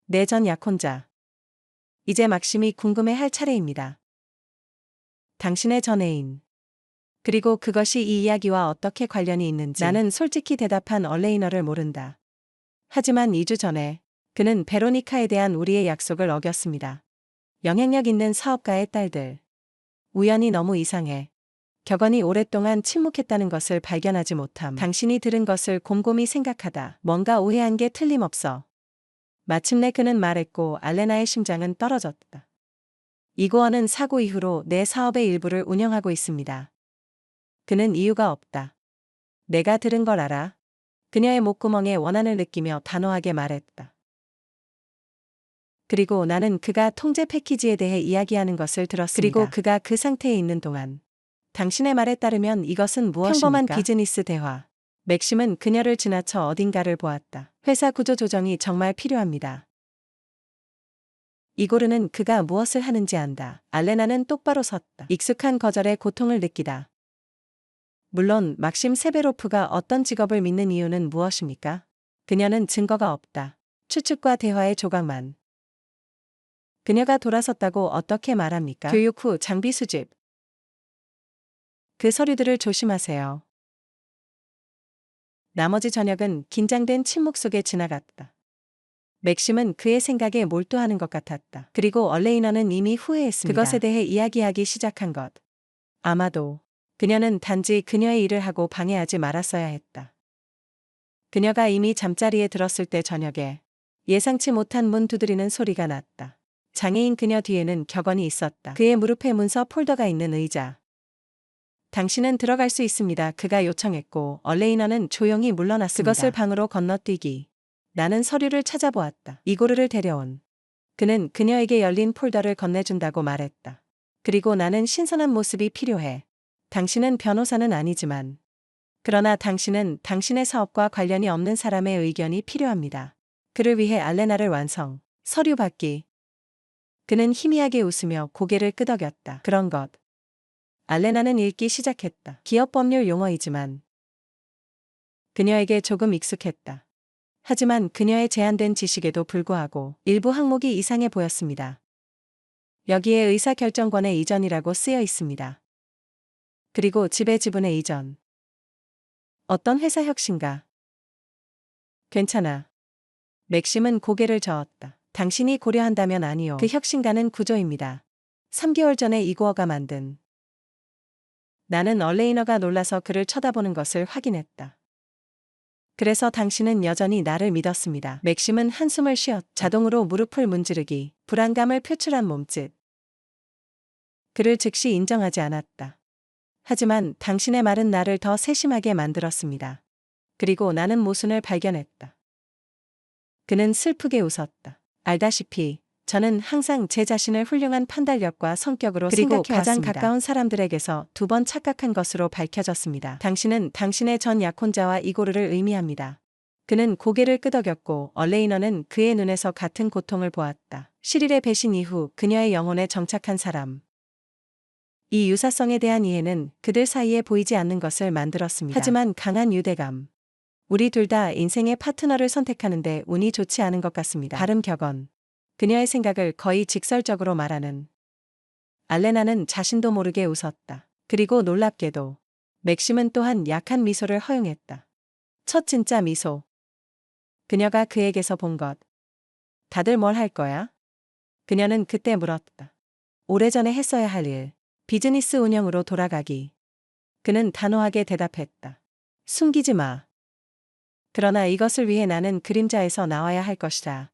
내 전 약혼자. 이제 막심이 궁금해할 차례입니다. 당신의 전 애인. 그리고 그것이 이 이야기와 어떻게 관련이 있는지 나는 솔직히 대답한 얼레이너를 모른다. 하지만 2주 전에 그는 베로니카에 대한 우리의 약속을 어겼습니다. 영향력 있는 사업가의 딸들. 우연히 너무 이상해. 격언이 오랫동안 침묵했다는 것을 발견하지 못함. 당신이 들은 것을 곰곰이 생각하다. 뭔가 오해한 게 틀림없어. 마침내 그는 말했고 알레나의 심장은 떨어졌다. 이고원은 사고 이후로 내 사업의 일부를 운영하고 있습니다. 그는 이유가 없다. 내가 들은 걸 알아. 그녀의 목구멍에 원한을 느끼며 단호하게 말했다. 그리고 나는 그가 통제 패키지에 대해 이야기하는 것을 들었습니다. 그리고 그가 그 상태에 있는 동안 당신의 말에 따르면 이것은 무엇입니까? 평범한 비즈니스 대화. 맥심은 그녀를 지나쳐 어딘가를 보았다. 회사 구조 조정이 정말 필요합니다. 이고르는 그가 무엇을 하는지 안다. 알레나는 똑바로 섰다. 익숙한 거절에 고통을 느끼다. 물론 막심 세베로프가 어떤 직업을 믿는 이유는 무엇입니까? 그녀는 증거가 없다. 추측과 대화의 조각만. 그녀가 돌아섰다고 어떻게 말합니까? 교육 후 장비 수집. 그 서류들을 조심하세요. 나머지 저녁은 긴장된 침묵 속에 지나갔다. 맥심은 그의 생각에 몰두하는 것 같았다. 그리고 얼레이너는 이미 후회했습니다. 그것에 대해 이야기하기 시작한 것. 아마도 그녀는 단지 그녀의 일을 하고 방해하지 말았어야 했다. 그녀가 이미 잠자리에 들었을 때 저녁에 예상치 못한 문 두드리는 소리가 났다. 장애인 그녀 뒤에는 격언이 있었다. 그의 무릎에 문서 폴더가 있는 의자. 당신은 들어갈 수 있습니다. 그가 요청했고 얼레이너는 조용히 물러났습니다. 그것을 방으로 건너뛰기. 나는 서류를 찾아보았다. 이고르를 데려온. 그는 그녀에게 열린 폴더를 건네준다고 말했다. 그리고 나는 신선한 모습이 필요해. 당신은 변호사는 아니지만. 그러나 당신은 당신의 사업과 관련이 없는 사람의 의견이 필요합니다. 그를 위해 알레나를 완성. 서류 받기. 그는 희미하게 웃으며 고개를 끄덕였다. 그런 것. 알레나는 읽기 시작했다. 기업 법률 용어이지만 그녀에게 조금 익숙했다. 하지만 그녀의 제한된 지식에도 불구하고 일부 항목이 이상해 보였습니다. 여기에 의사결정권의 이전이라고 쓰여 있습니다. 그리고 지배 지분의 이전. 어떤 회사 혁신가? 괜찮아. 맥심은 고개를 저었다. 당신이 고려한다면 아니요. 그 혁신가는 구조입니다. 3개월 전에 이고어가 만든. 나는 얼레이너가 놀라서 그를 쳐다보는 것을 확인했다. 그래서 당신은 여전히 나를 믿었습니다. 맥심은 한숨을 쉬었다. 자동으로 무릎을 문지르기, 불안감을 표출한 몸짓. 그를 즉시 인정하지 않았다. 하지만 당신의 말은 나를 더 세심하게 만들었습니다. 그리고 나는 모순을 발견했다. 그는 슬프게 웃었다. 알다시피 저는 항상 제 자신을 훌륭한 판단력과 성격으로 생각해왔습니다. 그리고 가장 가까운 사람들에게서 2번 착각한 것으로 밝혀졌습니다. 당신은 당신의 전 약혼자와 이고르를 의미합니다. 그는 고개를 끄덕였고 얼레이너는 그의 눈에서 같은 고통을 보았다. 11일의 배신 이후 그녀의 영혼에 정착한 사람. 이 유사성에 대한 이해는 그들 사이에 보이지 않는 것을 만들었습니다. 하지만 강한 유대감. 우리 둘 다 인생의 파트너를 선택하는데 운이 좋지 않은 것 같습니다. 발음 격언. 그녀의 생각을 거의 직설적으로 말하는. 알레나는 자신도 모르게 웃었다. 그리고 놀랍게도 맥심은 또한 약한 미소를 허용했다. 첫 진짜 미소. 그녀가 그에게서 본 것. 다들 뭘 할 거야? 그녀는 그때 물었다. 오래전에 했어야 할 일. 비즈니스 운영으로 돌아가기. 그는 단호하게 대답했다. 숨기지 마. 그러나 이것을 위해 나는 그림자에서 나와야 할 것이다.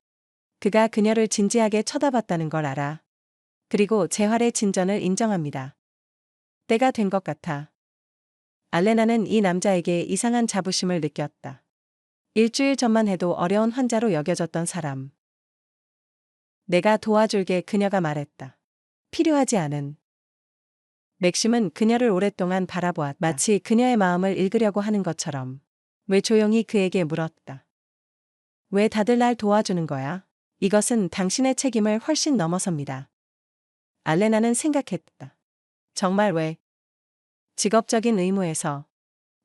그가 그녀를 진지하게 쳐다봤다는 걸 알아. 그리고 재활의 진전을 인정합니다. 때가 된 것 같아. 알레나는 이 남자에게 이상한 자부심을 느꼈다. 일주일 전만 해도 어려운 환자로 여겨졌던 사람. 내가 도와줄게. 그녀가 말했다. 필요하지 않은. 맥심은 그녀를 오랫동안 바라보았다. 마치 그녀의 마음을 읽으려고 하는 것처럼. 왜 조용히 그에게 물었다. 왜 다들 날 도와주는 거야? 이것은 당신의 책임을 훨씬 넘어섭니다. 알레나는 생각했다. 정말 왜? 직업적인 의무에서.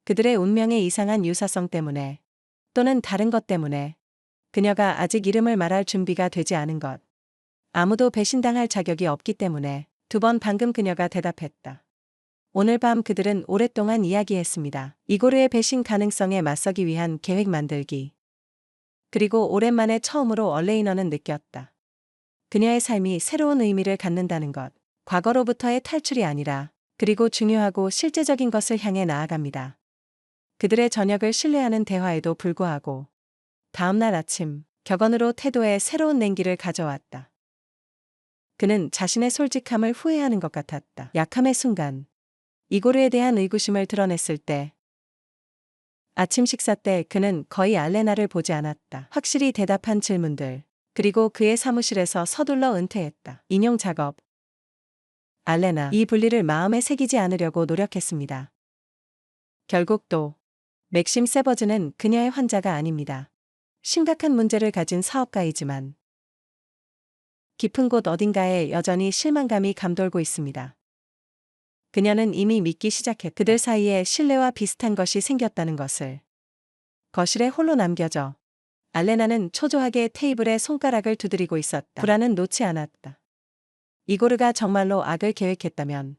그들의 운명의 이상한 유사성 때문에. 또는 다른 것 때문에. 그녀가 아직 이름을 말할 준비가 되지 않은 것. 아무도 배신당할 자격이 없기 때문에 2번 방금 그녀가 대답했다. 오늘 밤 그들은 오랫동안 이야기했습니다. 이고르의 배신 가능성에 맞서기 위한 계획 만들기. 그리고 오랜만에 처음으로 얼레이너는 느꼈다. 그녀의 삶이 새로운 의미를 갖는다는 것. 과거로부터의 탈출이 아니라 그리고 중요하고 실제적인 것을 향해 나아갑니다. 그들의 저녁을 신뢰하는 대화에도 불구하고 다음날 아침 격언으로 태도에 새로운 냉기를 가져왔다. 그는 자신의 솔직함을 후회하는 것 같았다. 약함의 순간 이고르에 대한 의구심을 드러냈을 때 아침 식사 때 그는 거의 알레나를 보지 않았다. 확실히 대답한 질문들 그리고 그의 사무실에서 서둘러 은퇴했다. 인용 작업. 알레나 이 분리를 마음에 새기지 않으려고 노력했습니다. 결국 또 맥심 세버즈는 그녀의 환자가 아닙니다. 심각한 문제를 가진 사업가이지만 깊은 곳 어딘가에 여전히 실망감이 감돌고 있습니다. 그녀는 이미 믿기 시작했다. 그들 사이에 신뢰와 비슷한 것이 생겼다는 것을. 거실에 홀로 남겨져 알레나는 초조하게 테이블에 손가락을 두드리고 있었다. 불안은 놓지 않았다. 이고르가 정말로 악을 계획했다면,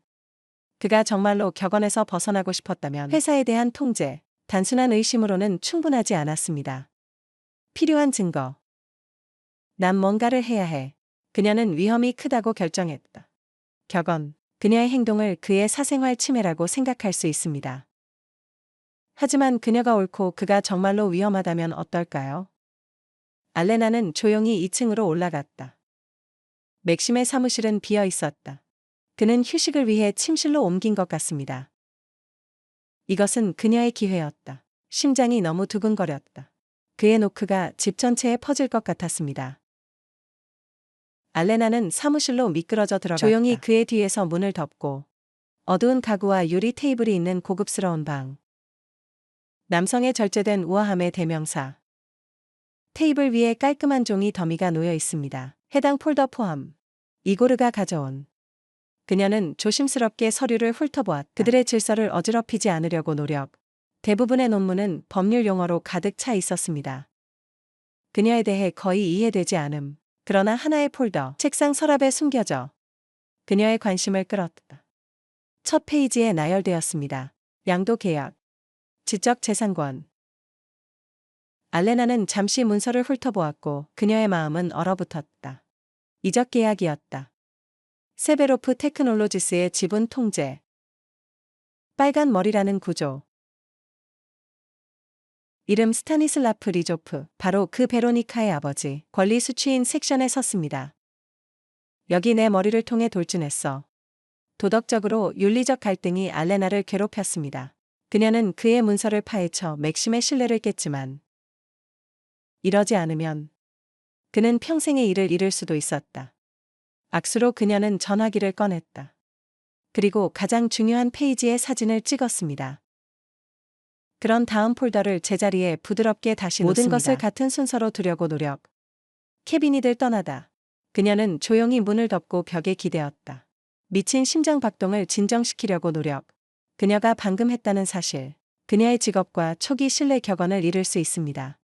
그가 정말로 격언에서 벗어나고 싶었다면 회사에 대한 통제, 단순한 의심으로는 충분하지 않았습니다. 필요한 증거. 난 뭔가를 해야 해. 그녀는 위험이 크다고 결정했다. 격언. 그녀의 행동을 그의 사생활 침해라고 생각할 수 있습니다. 하지만 그녀가 옳고 그가 정말로 위험하다면 어떨까요? 알레나는 조용히 2층으로 올라갔다. 맥심의 사무실은 비어 있었다. 그는 휴식을 위해 침실로 옮긴 것 같습니다. 이것은 그녀의 기회였다. 심장이 너무 두근거렸다. 그의 노크가 집 전체에 퍼질 것 같았습니다. 알레나는 사무실로 미끄러져 들어갔다. 조용히 그의 뒤에서 문을 덮고 어두운 가구와 유리 테이블이 있는 고급스러운 방. 남성의 절제된 우아함의 대명사. 테이블 위에 깔끔한 종이 더미가 놓여 있습니다. 해당 폴더 포함. 이고르가 가져온. 그녀는 조심스럽게 서류를 훑어보았다. 그들의 질서를 어지럽히지 않으려고 노력. 대부분의 논문은 법률 용어로 가득 차 있었습니다. 그녀에 대해 거의 이해되지 않음. 그러나 하나의 폴더, 책상 서랍에 숨겨져 그녀의 관심을 끌었다. 첫 페이지에 나열되었습니다. 양도 계약, 지적 재산권. 알레나는 잠시 문서를 훑어보았고 그녀의 마음은 얼어붙었다. 이적 계약이었다. 세베로프 테크놀로지스의 지분 통제. 빨간 머리라는 구조. 이름 스타니슬라프 리조프, 바로 그 베로니카의 아버지, 권리 수취인 섹션에 섰습니다. 여기 내 머리를 통해 돌진했어. 도덕적으로 윤리적 갈등이 알레나를 괴롭혔습니다. 그녀는 그의 문서를 파헤쳐 맥심의 신뢰를 깼지만 이러지 않으면 그는 평생의 일을 잃을 수도 있었다. 악수로 그녀는 전화기를 꺼냈다. 그리고 가장 중요한 페이지의 사진을 찍었습니다. 그런 다음 폴더를 제자리에 부드럽게 다시 모든 놓습니다. 것을 같은 순서로 두려고 노력. 케빈이들 떠나다. 그녀는 조용히 문을 덮고 벽에 기대었다. 미친 심장 박동을 진정시키려고 노력. 그녀가 방금 했다는 사실. 그녀의 직업과 초기 신뢰 격언을 잃을 수 있습니다.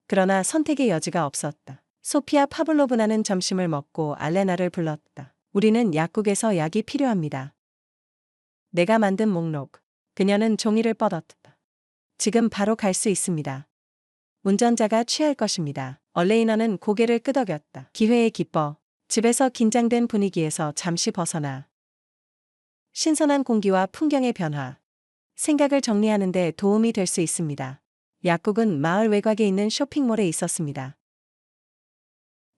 그러나 선택의 여지가 없었다. 소피아 파블로브나는 점심을 먹고 알레나를 불렀다. 우리는 약국에서 약이 필요합니다. 내가 만든 목록. 그녀는 종이를 뻗었다. 지금 바로 갈 수 있습니다. 운전자가 취할 것입니다. 얼레이너는 고개를 끄덕였다. 기회에 기뻐. 집에서 긴장된 분위기에서 잠시 벗어나. 신선한 공기와 풍경의 변화. 생각을 정리하는 데 도움이 될 수 있습니다. 약국은 마을 외곽에 있는 쇼핑몰에 있었습니다.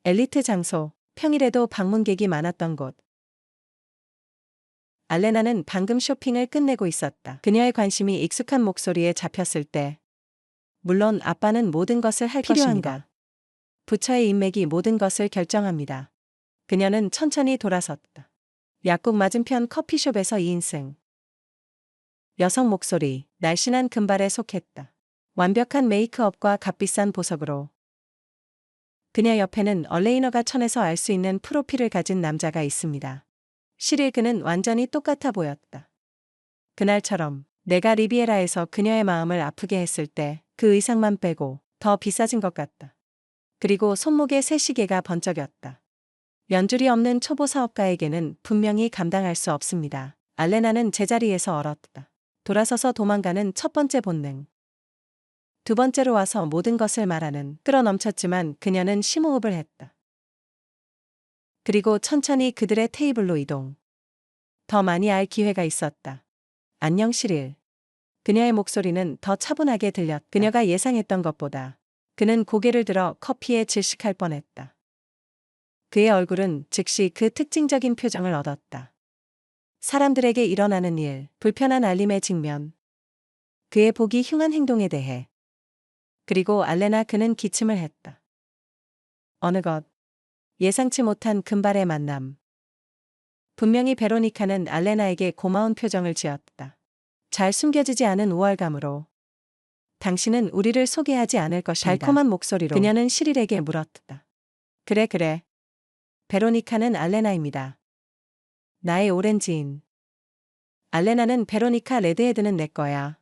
엘리트 장소, 평일에도 방문객이 많았던 곳. 알레나는 방금 쇼핑을 끝내고 있었다. 그녀의 관심이 익숙한 목소리에 잡혔을 때 물론 아빠는 모든 것을 할 것입니다. 부처의 인맥이 모든 것을 결정합니다. 그녀는 천천히 돌아섰다. 약국 맞은편 커피숍에서 2인승. 여성 목소리, 날씬한 금발에 속했다. 완벽한 메이크업과 값비싼 보석으로. 그녀 옆에는 얼레이너가 천에서 알 수 있는 프로필을 가진 남자가 있습니다. 실일 그는 완전히 똑같아 보였다. 그날처럼 내가 리비에라에서 그녀의 마음을 아프게 했을 때 그 의상만 빼고 더 비싸진 것 같다. 그리고 손목에 새 시계가 번쩍였다. 연줄이 없는 초보 사업가에게는 분명히 감당할 수 없습니다. 알레나는 제자리에서 얼었다. 돌아서서 도망가는 첫 번째 본능. 두 번째로 와서 모든 것을 말하는 끌어넘쳤지만 그녀는 심호흡을 했다. 그리고 천천히 그들의 테이블로 이동. 더 많이 알 기회가 있었다. 안녕 시릴. 그녀의 목소리는 더 차분하게 들렸다. 그녀가 예상했던 것보다 그는 고개를 들어 커피에 질식할 뻔했다. 그의 얼굴은 즉시 그 특징적인 표정을 얻었다. 사람들에게 일어나는 일, 불편한 알림의 직면, 그의 보기 흉한 행동에 대해. 그리고 알레나 그는 기침을 했다. 어느 것, 예상치 못한 금발의 만남. 분명히 베로니카는 알레나에게 고마운 표정을 지었다. 잘 숨겨지지 않은 우월감으로. 당신은 우리를 소개하지 않을 것입니다. 달콤한 목소리로 그녀는 시릴에게 물었다. 그래. 베로니카는 알레나입니다. 나의 오랜 지인. 알레나는 베로니카 레드헤드는 내 거야.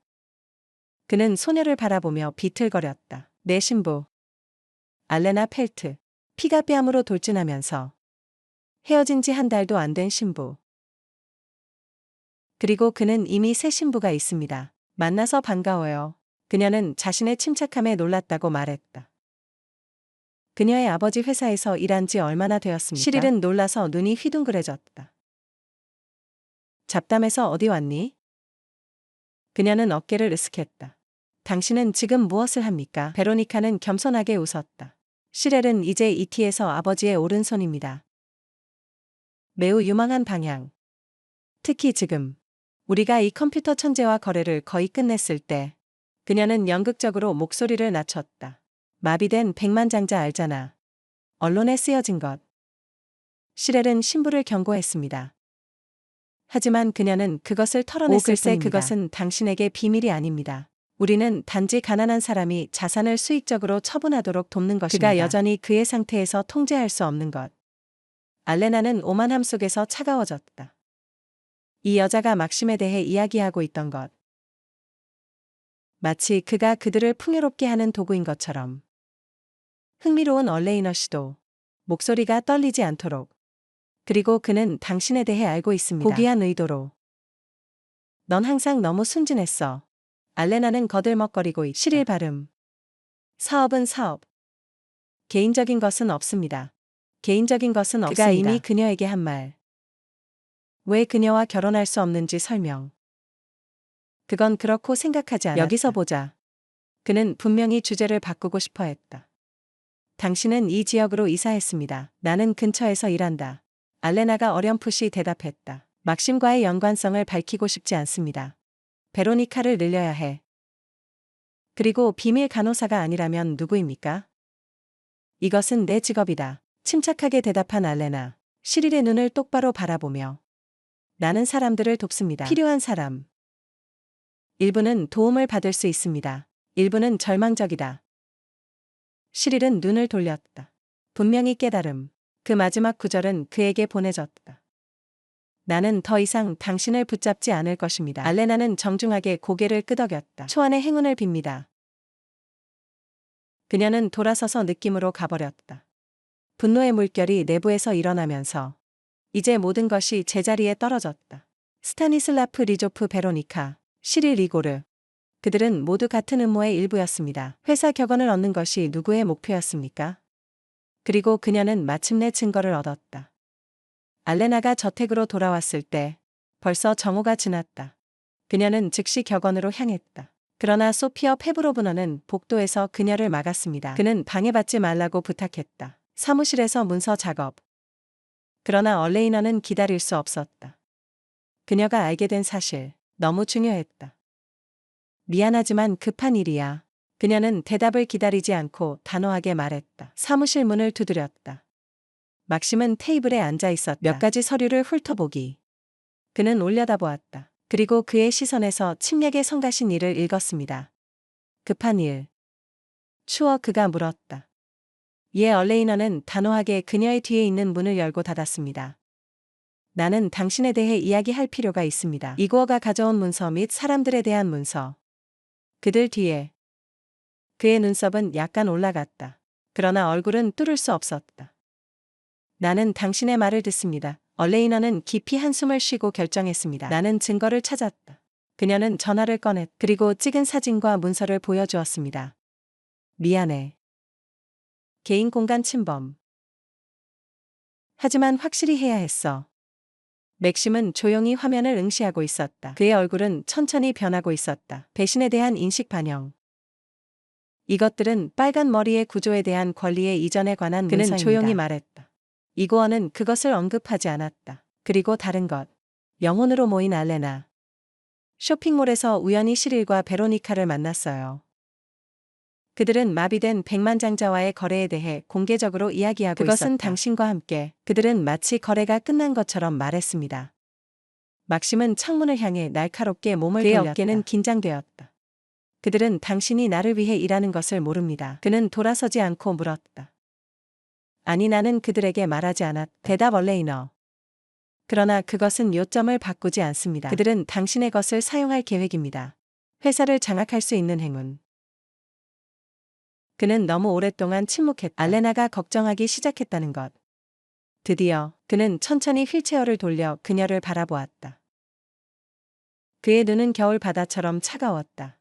그는 소녀를 바라보며 비틀거렸다. 내 신부. 알레나 펠트. 피가 뺨으로 돌진하면서 헤어진 지 한 달도 안 된 신부. 그리고 그는 이미 새 신부가 있습니다. 만나서 반가워요. 그녀는 자신의 침착함에 놀랐다고 말했다. 그녀의 아버지 회사에서 일한 지 얼마나 되었습니까? 시릴은 놀라서 눈이 휘둥그레졌다. 잡담해서 어디 왔니? 그녀는 어깨를 으쓱했다. 당신은 지금 무엇을 합니까? 베로니카는 겸손하게 웃었다. 시렐은 이제 ET에서 아버지의 오른손입니다. 매우 유망한 방향. 특히 지금 우리가 이 컴퓨터 천재와 거래를 거의 끝냈을 때. 그녀는 연극적으로 목소리를 낮췄다. 마비된 백만장자 알잖아. 언론에 쓰여진 것. 시렐은 신부를 경고했습니다. 하지만 그녀는 그것을 털어냈을 뿐입니다. 그것은 당신에게 비밀이 아닙니다. 우리는 단지 가난한 사람이 자산을 수익적으로 처분하도록 돕는 것입니다. 그가 여전히 그의 상태에서 통제할 수 없는 것. 알레나는 오만함 속에서 차가워졌다. 이 여자가 막심에 대해 이야기하고 있던 것. 마치 그가 그들을 풍요롭게 하는 도구인 것처럼. 흥미로운 얼레이너 씨도 목소리가 떨리지 않도록. 그리고 그는 당신에 대해 알고 있습니다. 고귀한 의도로. 넌 항상 너무 순진했어. 알레나는 거들먹거리고 있다. 시릴 발음. 사업은 사업. 개인적인 것은 없습니다. 개인적인 것은 없습니다. 그가 이미 그녀에게 한 말. 왜 그녀와 결혼할 수 없는지 설명. 그건 그렇고 생각하지 않았다. 여기서 보자. 그는 분명히 주제를 바꾸고 싶어 했다. 당신은 이 지역으로 이사했습니다. 나는 근처에서 일한다. 알레나가 어렴풋이 대답했다. 막심과의 연관성을 밝히고 싶지 않습니다. 베로니카를 늘려야 해. 그리고 비밀 간호사가 아니라면 누구입니까? 이것은 내 직업이다. 침착하게 대답한 알레나. 시릴의 눈을 똑바로 바라보며. 나는 사람들을 돕습니다. 필요한 사람. 일부는 도움을 받을 수 있습니다. 일부는 절망적이다. 시릴은 눈을 돌렸다. 분명히 깨달음. 그 마지막 구절은 그에게 보내졌다. 나는 더 이상 당신을 붙잡지 않을 것입니다. 알레나는 정중하게 고개를 끄덕였다. 초안의 행운을 빕니다. 그녀는 돌아서서 느낌으로 가버렸다. 분노의 물결이 내부에서 일어나면서 이제 모든 것이 제자리에 떨어졌다. 스타니슬라프 리조프 베로니카, 시릴 리고르. 그들은 모두 같은 음모의 일부였습니다. 회사 격언을 얻는 것이 누구의 목표였습니까? 그리고 그녀는 마침내 증거를 얻었다. 알레나가 저택으로 돌아왔을 때 벌써 정오가 지났다. 그녀는 즉시 격언으로 향했다. 그러나 소피어 페브로브너는 복도에서 그녀를 막았습니다. 그는 방해받지 말라고 부탁했다. 사무실에서 문서 작업. 그러나 얼레이너는 기다릴 수 없었다. 그녀가 알게 된 사실, 너무 중요했다. 미안하지만 급한 일이야. 그녀는 대답을 기다리지 않고 단호하게 말했다. 사무실 문을 두드렸다. 막심은 테이블에 앉아 있었다. 몇 가지 서류를 훑어보기. 그는 올려다보았다. 그리고 그의 시선에서 침략에 성가신 일을 읽었습니다. 급한 일. 추워 그가 물었다. 이에 얼레이너는 단호하게 그녀의 뒤에 있는 문을 열고 닫았습니다. 나는 당신에 대해 이야기할 필요가 있습니다. 이고어가 가져온 문서 및 사람들에 대한 문서. 그들 뒤에. 그의 눈썹은 약간 올라갔다. 그러나 얼굴은 뚫을 수 없었다. 나는 당신의 말을 듣습니다. 얼레이너는 깊이 한숨을 쉬고 결정했습니다. 나는 증거를 찾았다. 그녀는 전화를 꺼냈 그리고 찍은 사진과 문서를 보여주었습니다. 미안해. 개인 공간 침범. 하지만 확실히 해야 했어. 맥심은 조용히 화면을 응시하고 있었다. 그의 얼굴은 천천히 변하고 있었다. 배신에 대한 인식 반영. 이것들은 빨간 머리의 구조에 대한 권리의 이전에 관한 그는 문서입니다. 조용히 말했다. 이고어는 그것을 언급하지 않았다. 그리고 다른 것. 영혼으로 모인 알레나. 쇼핑몰에서 우연히 시릴과 베로니카를 만났어요. 그들은 마비된 백만장자와의 거래에 대해 공개적으로 이야기하고 그것은 있었다. 당신과 함께. 그들은 마치 거래가 끝난 것처럼 말했습니다. 막심은 창문을 향해 날카롭게 몸을 돌렸다. 그의 어깨는 긴장되었다. 그들은 당신이 나를 위해 일하는 것을 모릅니다. 그는 돌아서지 않고 물었다. 아니 나는 그들에게 말하지 않았다. 대답 얼레이너. 그러나 그것은 요점을 바꾸지 않습니다. 그들은 당신의 것을 사용할 계획입니다. 회사를 장악할 수 있는 행운. 그는 너무 오랫동안 침묵했다. 알레나가 걱정하기 시작했다는 것. 드디어 그는 천천히 휠체어를 돌려 그녀를 바라보았다. 그의 눈은 겨울 바다처럼 차가웠다.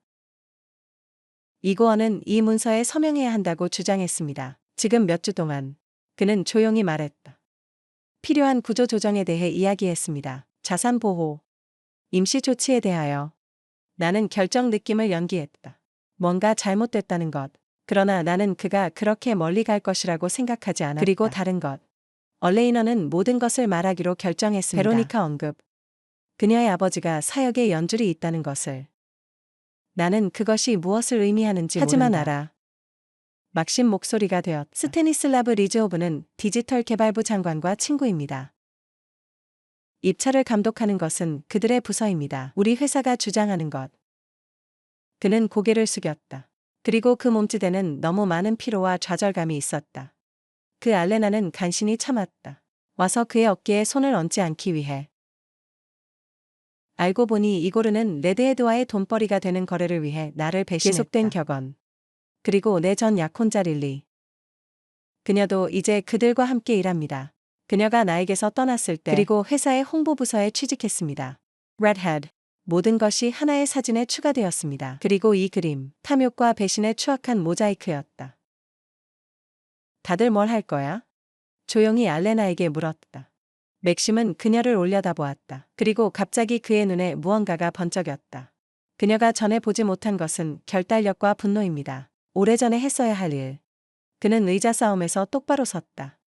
이고어는 이 문서에 서명해야 한다고 주장했습니다. 지금 몇 주 동안 그는 조용히 말했다. 필요한 구조 조정에 대해 이야기했습니다. 자산 보호, 임시 조치에 대하여. 나는 결정 느낌을 연기했다. 뭔가 잘못됐다는 것. 그러나 나는 그가 그렇게 멀리 갈 것이라고 생각하지 않았다. 그리고 다른 것. 얼레이너는 모든 것을 말하기로 결정했습니다. 베로니카 언급. 그녀의 아버지가 사역에 연줄이 있다는 것을. 나는 그것이 무엇을 의미하는지 하지만 모른다. 알아. 막심 목소리가 되었다. 스테니슬라브 리즈오브는 디지털 개발부 장관과 친구입니다. 입찰을 감독하는 것은 그들의 부서입니다. 우리 회사가 주장하는 것. 그는 고개를 숙였다. 그리고 그 몸짓에는 너무 많은 피로와 좌절감이 있었다. 그 알레나는 간신히 참았다. 와서 그의 어깨에 손을 얹지 않기 위해. 알고 보니 이고르는 레드헤드와의 돈벌이가 되는 거래를 위해 나를 배신했다. 계속된 격언. 그리고 내 전 약혼자 릴리. 그녀도 이제 그들과 함께 일합니다. 그녀가 나에게서 떠났을 때 그리고 회사의 홍보부서에 취직했습니다. Redhead. 모든 것이 하나의 사진에 추가되었습니다. 그리고 이 그림, 탐욕과 배신의 추악한 모자이크였다. 다들 뭘 할 거야? 조용히 알레나에게 물었다. 맥심은 그녀를 올려다보았다. 그리고 갑자기 그의 눈에 무언가가 번쩍였다. 그녀가 전에 보지 못한 것은 결단력과 분노입니다. 오래전에 했어야 할 일. 그는 의자 싸움에서 똑바로 섰다.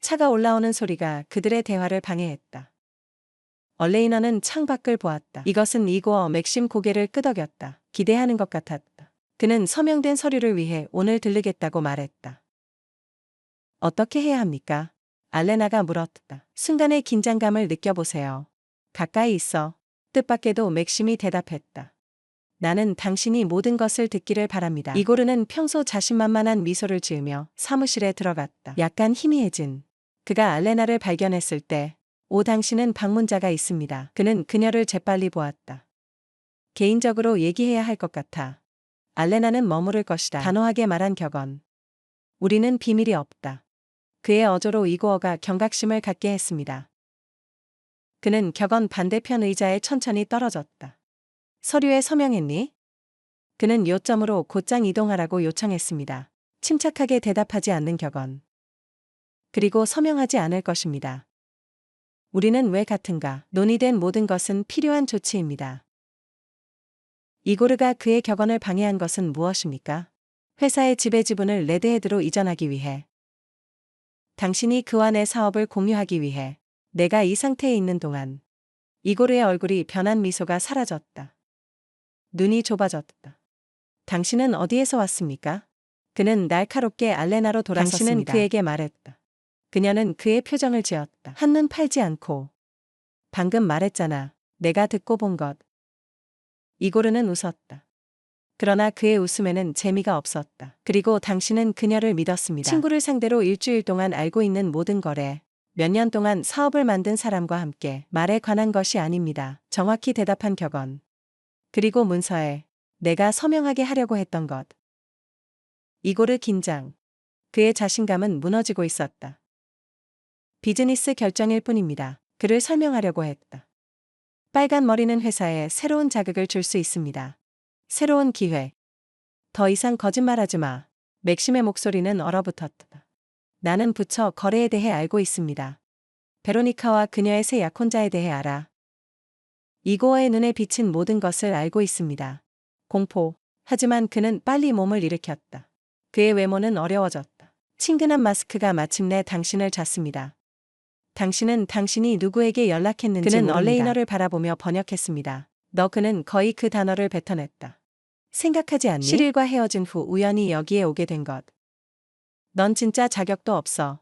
차가 올라오는 소리가 그들의 대화를 방해했다. 얼레이너는 창밖을 보았다. 이것은 이고어. 맥심 고개를 끄덕였다. 기대하는 것 같았다. 그는 서명된 서류를 위해 오늘 들르겠다고 말했다. 어떻게 해야 합니까? 알레나가 물었다. 순간의 긴장감을 느껴보세요. 가까이 있어. 뜻밖에도 맥심이 대답했다. 나는 당신이 모든 것을 듣기를 바랍니다. 이고르는 평소 자신만만한 미소를 지으며 사무실에 들어갔다. 약간 희미해진. 그가 알레나를 발견했을 때 당신은 방문자가 있습니다. 그는 그녀를 재빨리 보았다. 개인적으로 얘기해야 할 것 같아. 알레나는 머무를 것이다. 단호하게 말한 격언. 우리는 비밀이 없다. 그의 어조로 이고어가 경각심을 갖게 했습니다. 그는 격언 반대편 의자에 천천히 떨어졌다. 서류에 서명했니? 그는 요점으로 곧장 이동하라고 요청했습니다. 침착하게 대답하지 않는 격언. 그리고 서명하지 않을 것입니다. 우리는 왜 같은가? 논의된 모든 것은 필요한 조치입니다. 이고르가 그의 격언을 방해한 것은 무엇입니까? 회사의 지배 지분을 레드헤드로 이전하기 위해. 당신이 그와 내 사업을 공유하기 위해. 내가 이 상태에 있는 동안. 이고르의 얼굴이 변한 미소가 사라졌다. 눈이 좁아졌다. 당신은 어디에서 왔습니까? 그는 날카롭게 알레나로 돌아섰습니다. 당신은 그에게 말했다. 그녀는 그의 표정을 지었다. 한눈 팔지 않고. 방금 말했잖아. 내가 듣고 본 것. 이고르는 웃었다. 그러나 그의 웃음에는 재미가 없었다. 그리고 당신은 그녀를 믿었습니다. 친구를 상대로 일주일 동안 알고 있는 모든 거래. 몇 년 동안 사업을 만든 사람과 함께 말에 관한 것이 아닙니다. 정확히 대답한 격언. 그리고 문서에 내가 서명하게 하려고 했던 것. 이고르 긴장. 그의 자신감은 무너지고 있었다. 비즈니스 결정일 뿐입니다. 그를 설명하려고 했다. 빨간 머리는 회사에 새로운 자극을 줄 수 있습니다. 새로운 기회. 더 이상 거짓말하지 마. 맥심의 목소리는 얼어붙었다. 나는 부처 거래에 대해 알고 있습니다. 베로니카와 그녀의 새 약혼자에 대해 알아. 이고어의 눈에 비친 모든 것을 알고 있습니다. 공포. 하지만 그는 빨리 몸을 일으켰다. 그의 외모는 어려워졌다. 친근한 마스크가 마침내 당신을 잤습니다. 당신은 당신이 누구에게 연락했는지 그는 모릅니다. 얼레이너를 바라보며 번역했습니다. 그는 거의 그 단어를 뱉어냈다. 생각하지 않니? 시릴과 헤어진 후 우연히 여기에 오게 된 것. 넌 진짜 자격도 없어.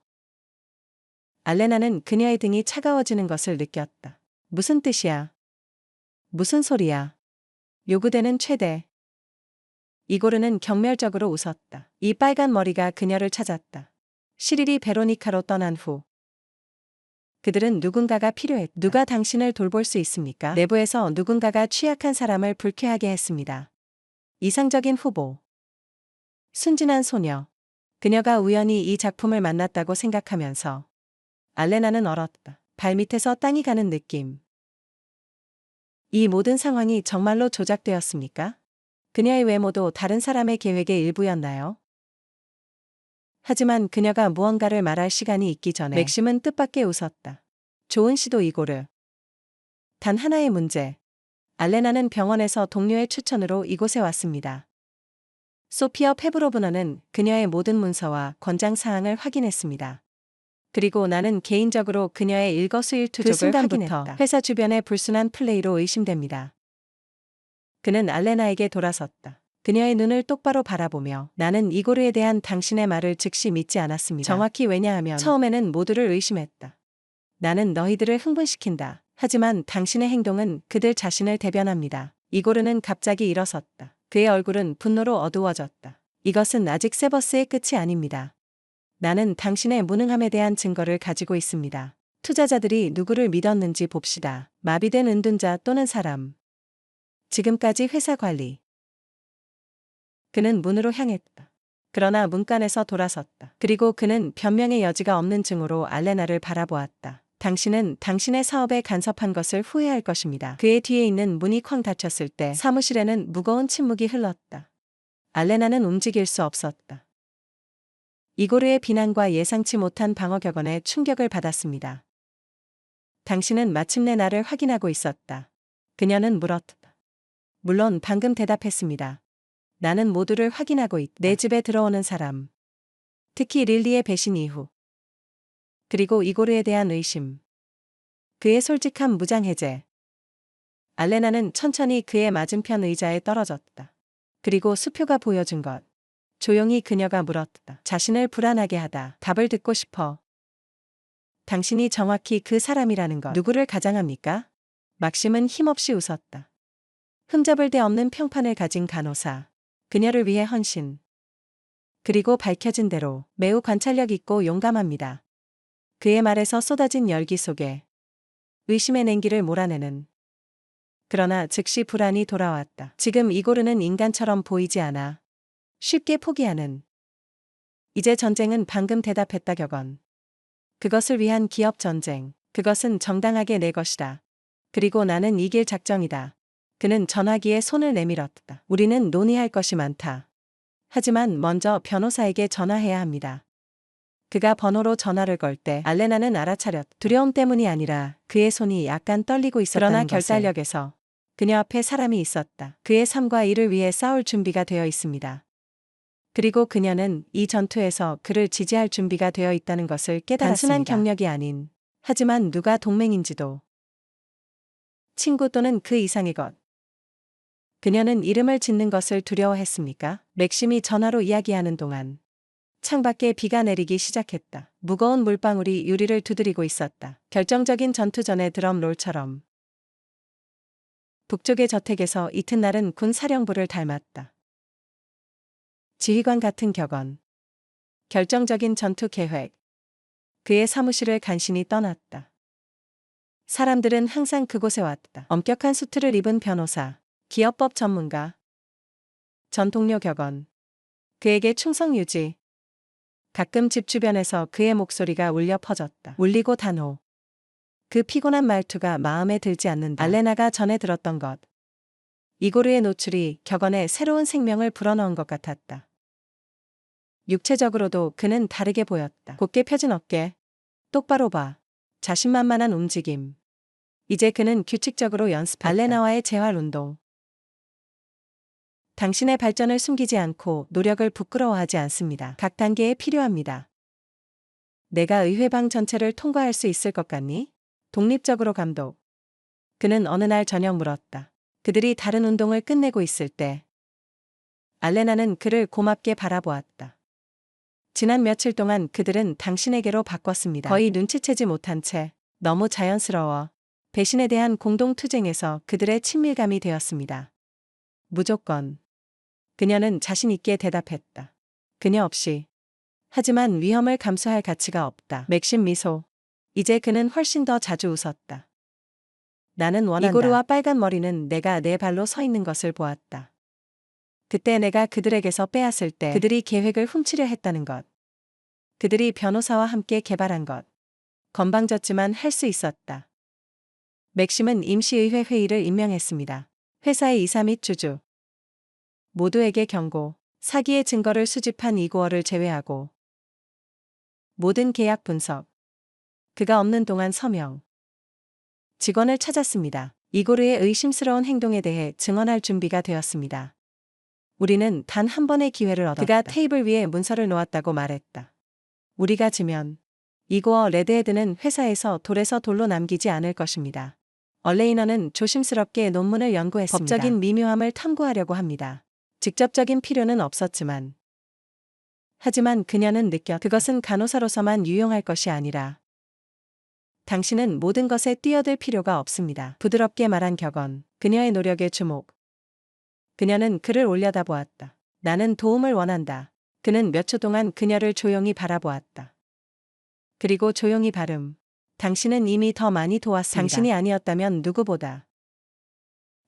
알레나는 그녀의 등이 차가워지는 것을 느꼈다. 무슨 뜻이야? 무슨 소리야? 요구되는 최대. 이고르는 경멸적으로 웃었다. 이 빨간 머리가 그녀를 찾았다. 시릴이 베로니카로 떠난 후 그들은 누군가가 필요했다. 누가 당신을 돌볼 수 있습니까? 내부에서 누군가가 취약한 사람을 불쾌하게 했습니다. 이상적인 후보. 순진한 소녀. 그녀가 우연히 이 작품을 만났다고 생각하면서 알레나는 얼었다. 발밑에서 땅이 가는 느낌. 이 모든 상황이 정말로 조작되었습니까? 그녀의 외모도 다른 사람의 계획의 일부였나요? 하지만 그녀가 무언가를 말할 시간이 있기 전에 맥심은 뜻밖의 웃었다. 좋은 시도 이고르. 단 하나의 문제. 알레나는 병원에서 동료의 추천으로 이곳에 왔습니다. 소피어 페브로브너는 그녀의 모든 문서와 권장 사항을 확인했습니다. 그리고 나는 개인적으로 그녀의 일거수일투족을 확인했다. 회사 주변의 불순한 플레이로 의심됩니다. 그는 알레나에게 돌아섰다. 그녀의 눈을 똑바로 바라보며 나는 이고르에 대한 당신의 말을 즉시 믿지 않았습니다. 정확히 왜냐하면 처음에는 모두를 의심했다. 나는 너희들을 흥분시킨다. 하지만 당신의 행동은 그들 자신을 대변합니다. 이고르는 갑자기 일어섰다. 그의 얼굴은 분노로 어두워졌다. 이것은 아직 세버스의 끝이 아닙니다. 나는 당신의 무능함에 대한 증거를 가지고 있습니다. 투자자들이 누구를 믿었는지 봅시다. 마비된 은둔자 또는 사람. 지금까지 회사 관리. 그는 문으로 향했다. 그러나 문간에서 돌아섰다. 그리고 그는 변명의 여지가 없는 증오로 알레나를 바라보았다. 당신은 당신의 사업에 간섭한 것을 후회할 것입니다. 그의 뒤에 있는 문이 쾅 닫혔을 때 사무실에는 무거운 침묵이 흘렀다. 알레나는 움직일 수 없었다. 이고르의 비난과 예상치 못한 방어 격언에 충격을 받았습니다. 당신은 마침내 나를 확인하고 있었다. 그녀는 물었다. 물론 방금 대답했습니다. 나는 모두를 확인하고 있다. 내 집에 들어오는 사람. 특히 릴리의 배신 이후. 그리고 이고르에 대한 의심. 그의 솔직한 무장해제. 알레나는 천천히 그의 맞은편 의자에 떨어졌다. 그리고 수표가 보여준 것. 조용히 그녀가 물었다. 자신을 불안하게 하다. 답을 듣고 싶어. 당신이 정확히 그 사람이라는 것. 누구를 가장합니까? 막심은 힘없이 웃었다. 흠잡을 데 없는 평판을 가진 간호사. 그녀를 위해 헌신. 그리고 밝혀진 대로 매우 관찰력 있고 용감합니다. 그의 말에서 쏟아진 열기 속에 의심의 냉기를 몰아내는. 그러나 즉시 불안이 돌아왔다. 지금 이고르는 인간처럼 보이지 않아. 쉽게 포기하는. 이제 전쟁은 방금 대답했다 격언. 그것을 위한 기업 전쟁. 그것은 정당하게 내 것이다. 그리고 나는 이길 작정이다. 그는 전화기에 손을 내밀었다. 우리는 논의할 것이 많다. 하지만 먼저 변호사에게 전화해야 합니다. 그가 번호로 전화를 걸 때 알레나는 알아차렸다. 두려움 때문이 아니라 그의 손이 약간 떨리고 있었다는 그러나 결단력에서 그녀 앞에 사람이 있었다. 그의 삶과 이를 위해 싸울 준비가 되어 있습니다. 그리고 그녀는 이 전투에서 그를 지지할 준비가 되어 있다는 것을 깨달았습니다. 단순한 경력이 아닌, 하지만 누가 동맹인지도. 친구 또는 그 이상의 것. 그녀는 이름을 짓는 것을 두려워했습니까? 맥심이 전화로 이야기하는 동안 창밖에 비가 내리기 시작했다. 무거운 물방울이 유리를 두드리고 있었다. 결정적인 전투 전의 드럼롤처럼. 북쪽의 저택에서 이튿날은 군 사령부를 닮았다. 지휘관 같은 격언. 결정적인 전투 계획. 그의 사무실을 간신히 떠났다. 사람들은 항상 그곳에 왔다. 엄격한 수트를 입은 변호사, 기업법 전문가, 전 동료 격언. 그에게 충성 유지. 가끔 집 주변에서 그의 목소리가 울려 퍼졌다. 울리고 단호. 그 피곤한 말투가 마음에 들지 않는다. 알레나가 전에 들었던 것. 이고르의 노출이 격언에 새로운 생명을 불어넣은 것 같았다. 육체적으로도 그는 다르게 보였다. 곧게 펴진 어깨, 똑바로 봐, 자신만만한 움직임. 이제 그는 규칙적으로 연습했다. 알레나와의 재활 운동. 당신의 발전을 숨기지 않고 노력을 부끄러워하지 않습니다. 각 단계에 필요합니다. 내가 의회방 전체를 통과할 수 있을 것 같니? 독립적으로 감독. 그는 어느 날 저녁 물었다. 그들이 다른 운동을 끝내고 있을 때 알레나는 그를 고맙게 바라보았다. 지난 며칠 동안 그들은 당신에게로 바꿨습니다. 거의 눈치채지 못한 채 너무 자연스러워 배신에 대한 공동투쟁에서 그들의 친밀감이 되었습니다. 무조건. 그녀는 자신 있게 대답했다. 그녀 없이. 하지만 위험을 감수할 가치가 없다. 맥심 미소. 이제 그는 훨씬 더 자주 웃었다. 나는 원한다. 이고르와 빨간 머리는 내가 내 발로 서 있는 것을 보았다. 그때 내가 그들에게서 빼앗을 때 그들이 계획을 훔치려 했다는 것. 그들이 변호사와 함께 개발한 것. 건방졌지만 할 수 있었다. 맥심은 임시의회 회의를 임명했습니다. 회사의 이사 및 주주. 모두에게 경고, 사기의 증거를 수집한 이고어를 제외하고 모든 계약 분석. 그가 없는 동안 서명. 직원을 찾았습니다. 이고르의 의심스러운 행동에 대해 증언할 준비가 되었습니다. 우리는 단 한 번의 기회를 얻었다. 그가 테이블 위에 문서를 놓았다고 말했다. 우리가 지면 이고어 레드헤드는 회사에서 돌에서 돌로 남기지 않을 것입니다. 얼레이너는 조심스럽게 논문을 연구했습니다. 법적인 미묘함을 탐구하려고 합니다. 직접적인 필요는 없었지만. 하지만 그녀는 느꼈다. 그것은 간호사로서만 유용할 것이 아니라 당신은 모든 것에 뛰어들 필요가 없습니다. 부드럽게 말한 격언. 그녀의 노력에 주목. 그녀는 그를 올려다보았다. 나는 도움을 원한다. 그는 몇 초 동안 그녀를 조용히 바라보았다. 그리고 조용히 발음. 당신은 이미 더 많이 도왔습니다. 당신이 아니었다면 누구보다.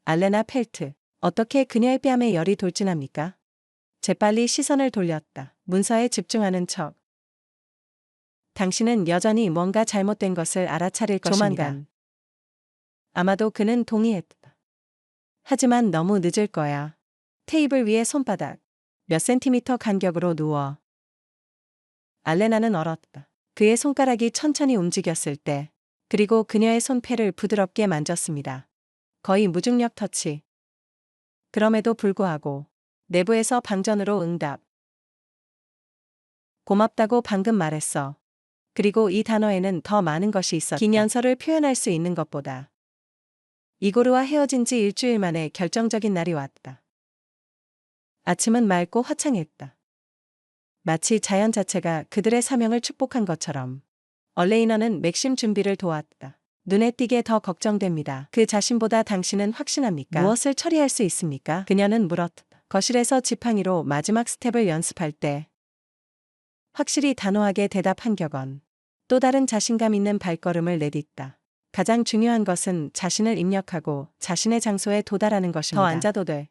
알레나 펠트. 어떻게 그녀의 뺨에 열이 돌진합니까? 재빨리 시선을 돌렸다. 문서에 집중하는 척. 당신은 여전히 뭔가 잘못된 것을 알아차릴 것입니다. 조만간. 아마도 그는 동의했다. 하지만 너무 늦을 거야. 테이블 위에 손바닥. 몇 센티미터 간격으로 누워. 알레나는 얼었다. 그의 손가락이 천천히 움직였을 때, 그리고 그녀의 손패를 부드럽게 만졌습니다. 거의 무중력 터치. 그럼에도 불구하고 내부에서 방전으로 응답. 고맙다고 방금 말했어. 그리고 이 단어에는 더 많은 것이 있었다. 긴 연설을 표현할 수 있는 것보다. 이고르와 헤어진 지 일주일 만에 결정적인 날이 왔다. 아침은 맑고 화창했다. 마치 자연 자체가 그들의 사명을 축복한 것처럼. 얼레이너는 맥심 준비를 도왔다. 눈에 띄게 더 걱정됩니다. 그 자신보다 당신은 확신합니까? 무엇을 처리할 수 있습니까? 그녀는 물었다. 거실에서 지팡이로 마지막 스텝을 연습할 때 확실히 단호하게 대답한 격언. 또 다른 자신감 있는 발걸음을 내딛다. 가장 중요한 것은 자신을 입력하고 자신의 장소에 도달하는 것입니다. 더 앉아도 돼.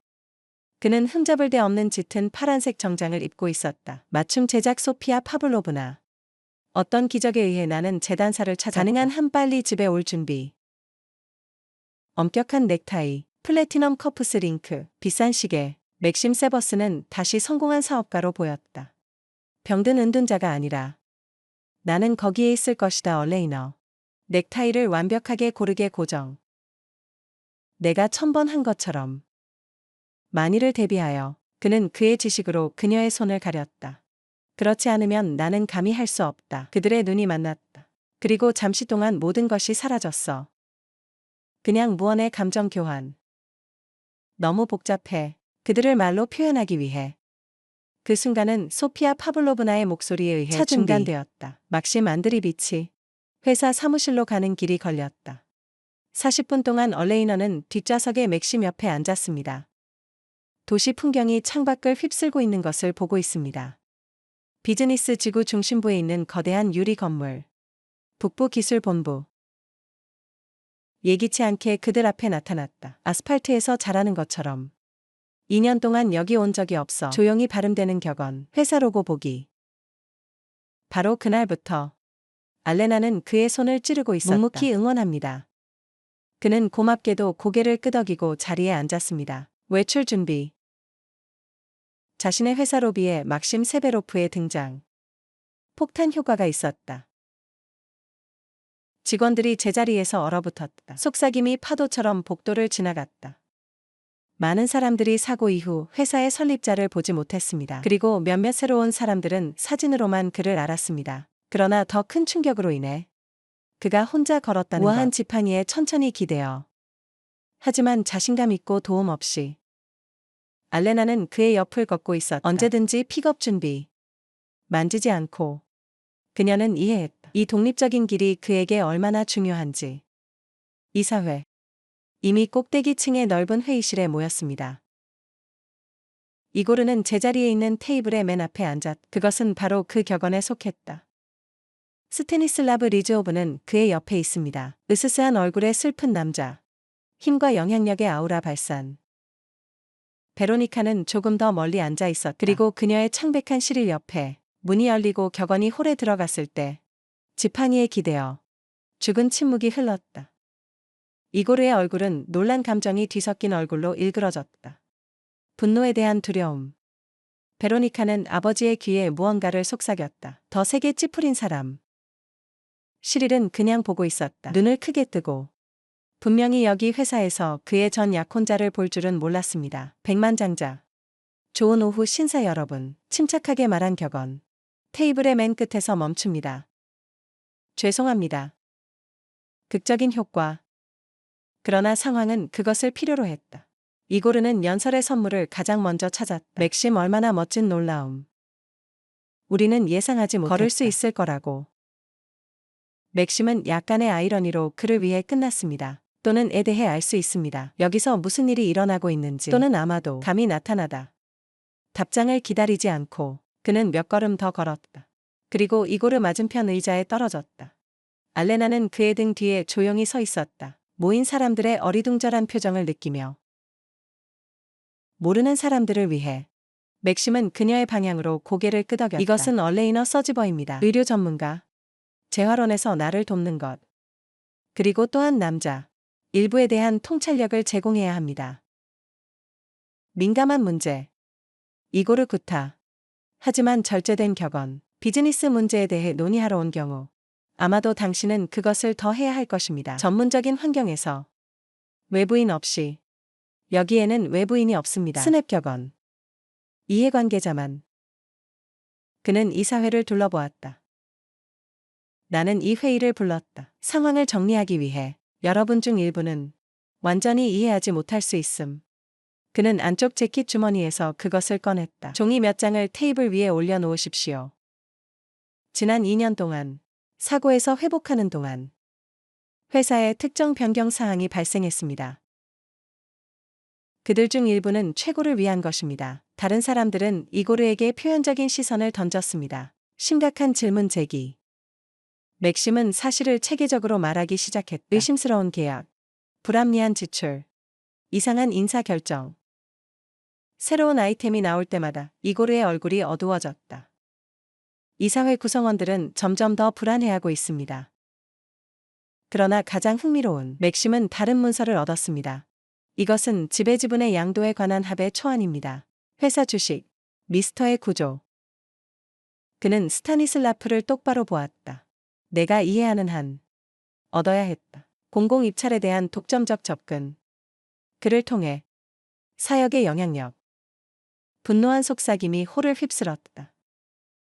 그는 흠잡을 데 없는 짙은 파란색 정장을 입고 있었다. 맞춤 제작 소피아 파블로브나. 어떤 기적에 의해 나는 재단사를 찾았다. 가능한 한 빨리 집에 올 준비. 엄격한 넥타이, 플래티넘 커프스 링크, 비싼 시계. 맥심 세버스는 다시 성공한 사업가로 보였다. 병든 은둔자가 아니라 나는 거기에 있을 것이다. 얼레이너. 넥타이를 완벽하게 고르게 고정. 내가 1000번 한 것처럼. 만일을 대비하여 그는 그의 지식으로 그녀의 손을 가렸다. 그렇지 않으면 나는 감히 할 수 없다. 그들의 눈이 만났다. 그리고 잠시 동안 모든 것이 사라졌어. 그냥 무언의 감정 교환. 너무 복잡해. 그들을 말로 표현하기 위해. 그 순간은 소피아 파블로브나의 목소리에 의해 중단되었다. 막심 안드리비치. 회사 사무실로 가는 길이 걸렸다. 40분 동안 얼레이너는 뒷좌석에 맥심 옆에 앉았습니다. 도시 풍경이 창밖을 휩쓸고 있는 것을 보고 있습니다. 비즈니스 지구 중심부에 있는 거대한 유리 건물. 북부기술본부. 예기치 않게 그들 앞에 나타났다. 아스팔트에서 자라는 것처럼. 2년 동안 여기 온 적이 없어. 조용히 발음되는 격언. 회사 로고 보기. 바로 그날부터 알레나는 그의 손을 찌르고 있었다. 묵묵히 응원합니다. 그는 고맙게도 고개를 끄덕이고 자리에 앉았습니다. 외출 준비. 자신의 회사 로비에 막심 세베로프의 등장. 폭탄 효과가 있었다. 직원들이 제자리에서 얼어붙었다. 속삭임이 파도처럼 복도를 지나갔다. 많은 사람들이 사고 이후 회사의 설립자를 보지 못했습니다. 그리고 몇몇 새로운 사람들은 사진으로만 그를 알았습니다. 그러나 더 큰 충격으로 인해 그가 혼자 걸었다는 우아한 지팡이에 천천히 기대어. 하지만 자신감 있고 도움 없이 알레나는 그의 옆을 걷고 있었다. 언제든지 픽업 준비. 만지지 않고. 그녀는 이해했다. 이 독립적인 길이 그에게 얼마나 중요한지. 이사회. 이미 꼭대기층의 넓은 회의실에 모였습니다. 이고르는 제자리에 있는 테이블의 맨 앞에 앉았다. 그것은 바로 그 격언에 속했다. 스테니슬라브 리즈오브는 그의 옆에 있습니다. 으스스한 얼굴의 슬픈 남자. 힘과 영향력의 아우라 발산. 베로니카는 조금 더 멀리 앉아 있었다. 그리고 그녀의 창백한 실일 옆에 문이 열리고 격언이 홀에 들어갔을 때 지팡이에 기대어 죽은 침묵이 흘렀다. 이고르의 얼굴은 놀란 감정이 뒤섞인 얼굴로 일그러졌다. 분노에 대한 두려움. 베로니카는 아버지의 귀에 무언가를 속삭였다. 더 세게 찌푸린 사람. 시릴은 그냥 보고 있었다. 눈을 크게 뜨고. 분명히 여기 회사에서 그의 전 약혼자를 볼 줄은 몰랐습니다. 백만장자. 좋은 오후 신사 여러분. 침착하게 말한 격언. 테이블의 맨 끝에서 멈춥니다. 죄송합니다. 극적인 효과. 그러나 상황은 그것을 필요로 했다. 이고르는 연설의 선물을 가장 먼저 찾았다. 맥심 얼마나 멋진 놀라움. 우리는 예상하지 못했다. 걸을 수 있을 거라고. 맥심은 약간의 아이러니로 그를 위해 끝났습니다. 또는 에 대해 알 수 있습니다. 여기서 무슨 일이 일어나고 있는지. 또는 아마도 감이 나타나다. 답장을 기다리지 않고 그는 몇 걸음 더 걸었다. 그리고 이고르 맞은편 의자에 떨어졌다. 알레나는 그의 등 뒤에 조용히 서 있었다. 모인 사람들의 어리둥절한 표정을 느끼며. 모르는 사람들을 위해. 맥심은 그녀의 방향으로 고개를 끄덕였다. 이것은 얼레이너 서지버입니다. 의료 전문가. 재활원에서 나를 돕는 것. 그리고 또한 남자. 일부에 대한 통찰력을 제공해야 합니다. 민감한 문제. 이고르 구타. 하지만 절제된 격언. 비즈니스 문제에 대해 논의하러 온 경우. 아마도 당신은 그것을 더 해야 할 것입니다. 전문적인 환경에서. 외부인 없이. 여기에는 외부인이 없습니다. 스냅 격언. 이해관계자만. 그는 이사회를 둘러보았다. 나는 이 회의를 불렀다. 상황을 정리하기 위해. 여러분 중 일부는 완전히 이해하지 못할 수 있음. 그는 안쪽 재킷 주머니에서 그것을 꺼냈다. 종이 몇 장을 테이블 위에 올려놓으십시오. 지난 2년 동안 사고에서 회복하는 동안 회사에 특정 변경 사항이 발생했습니다. 그들 중 일부는 최고를 위한 것입니다. 다른 사람들은 이고르에게 표현적인 시선을 던졌습니다. 심각한 질문 제기. 맥심은 사실을 체계적으로 말하기 시작했다. 의심스러운 계약. 불합리한 지출. 이상한 인사 결정. 새로운 아이템이 나올 때마다 이고르의 얼굴이 어두워졌다. 이사회 구성원들은 점점 더 불안해하고 있습니다. 그러나 가장 흥미로운 맥심은 다른 문서를 얻었습니다. 이것은 지배지분의 양도에 관한 합의 초안입니다. 회사 주식. 미스터의 구조. 그는 스타니슬라프를 똑바로 보았다. 내가 이해하는 한. 얻어야 했다. 공공 입찰에 대한 독점적 접근. 그를 통해. 사역의 영향력. 분노한 속삭임이 홀을 휩쓸었다.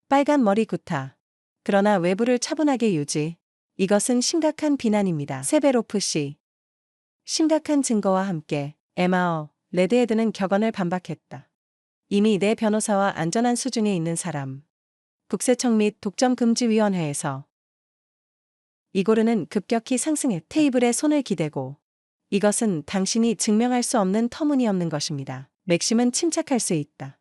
빨간 머리 구타. 그러나 외부를 차분하게 유지. 이것은 심각한 비난입니다. 세베로프 씨. 심각한 증거와 함께 에마어 레드헤드는 격언을 반박했다. 이미 내 변호사와 안전한 수준에 있는 사람. 국세청 및 독점금지위원회에서. 이고르는 급격히 상승해 테이블에 손을 기대고. 이것은 당신이 증명할 수 없는 터무니없는 것입니다. 맥심은 침착할 수 있다.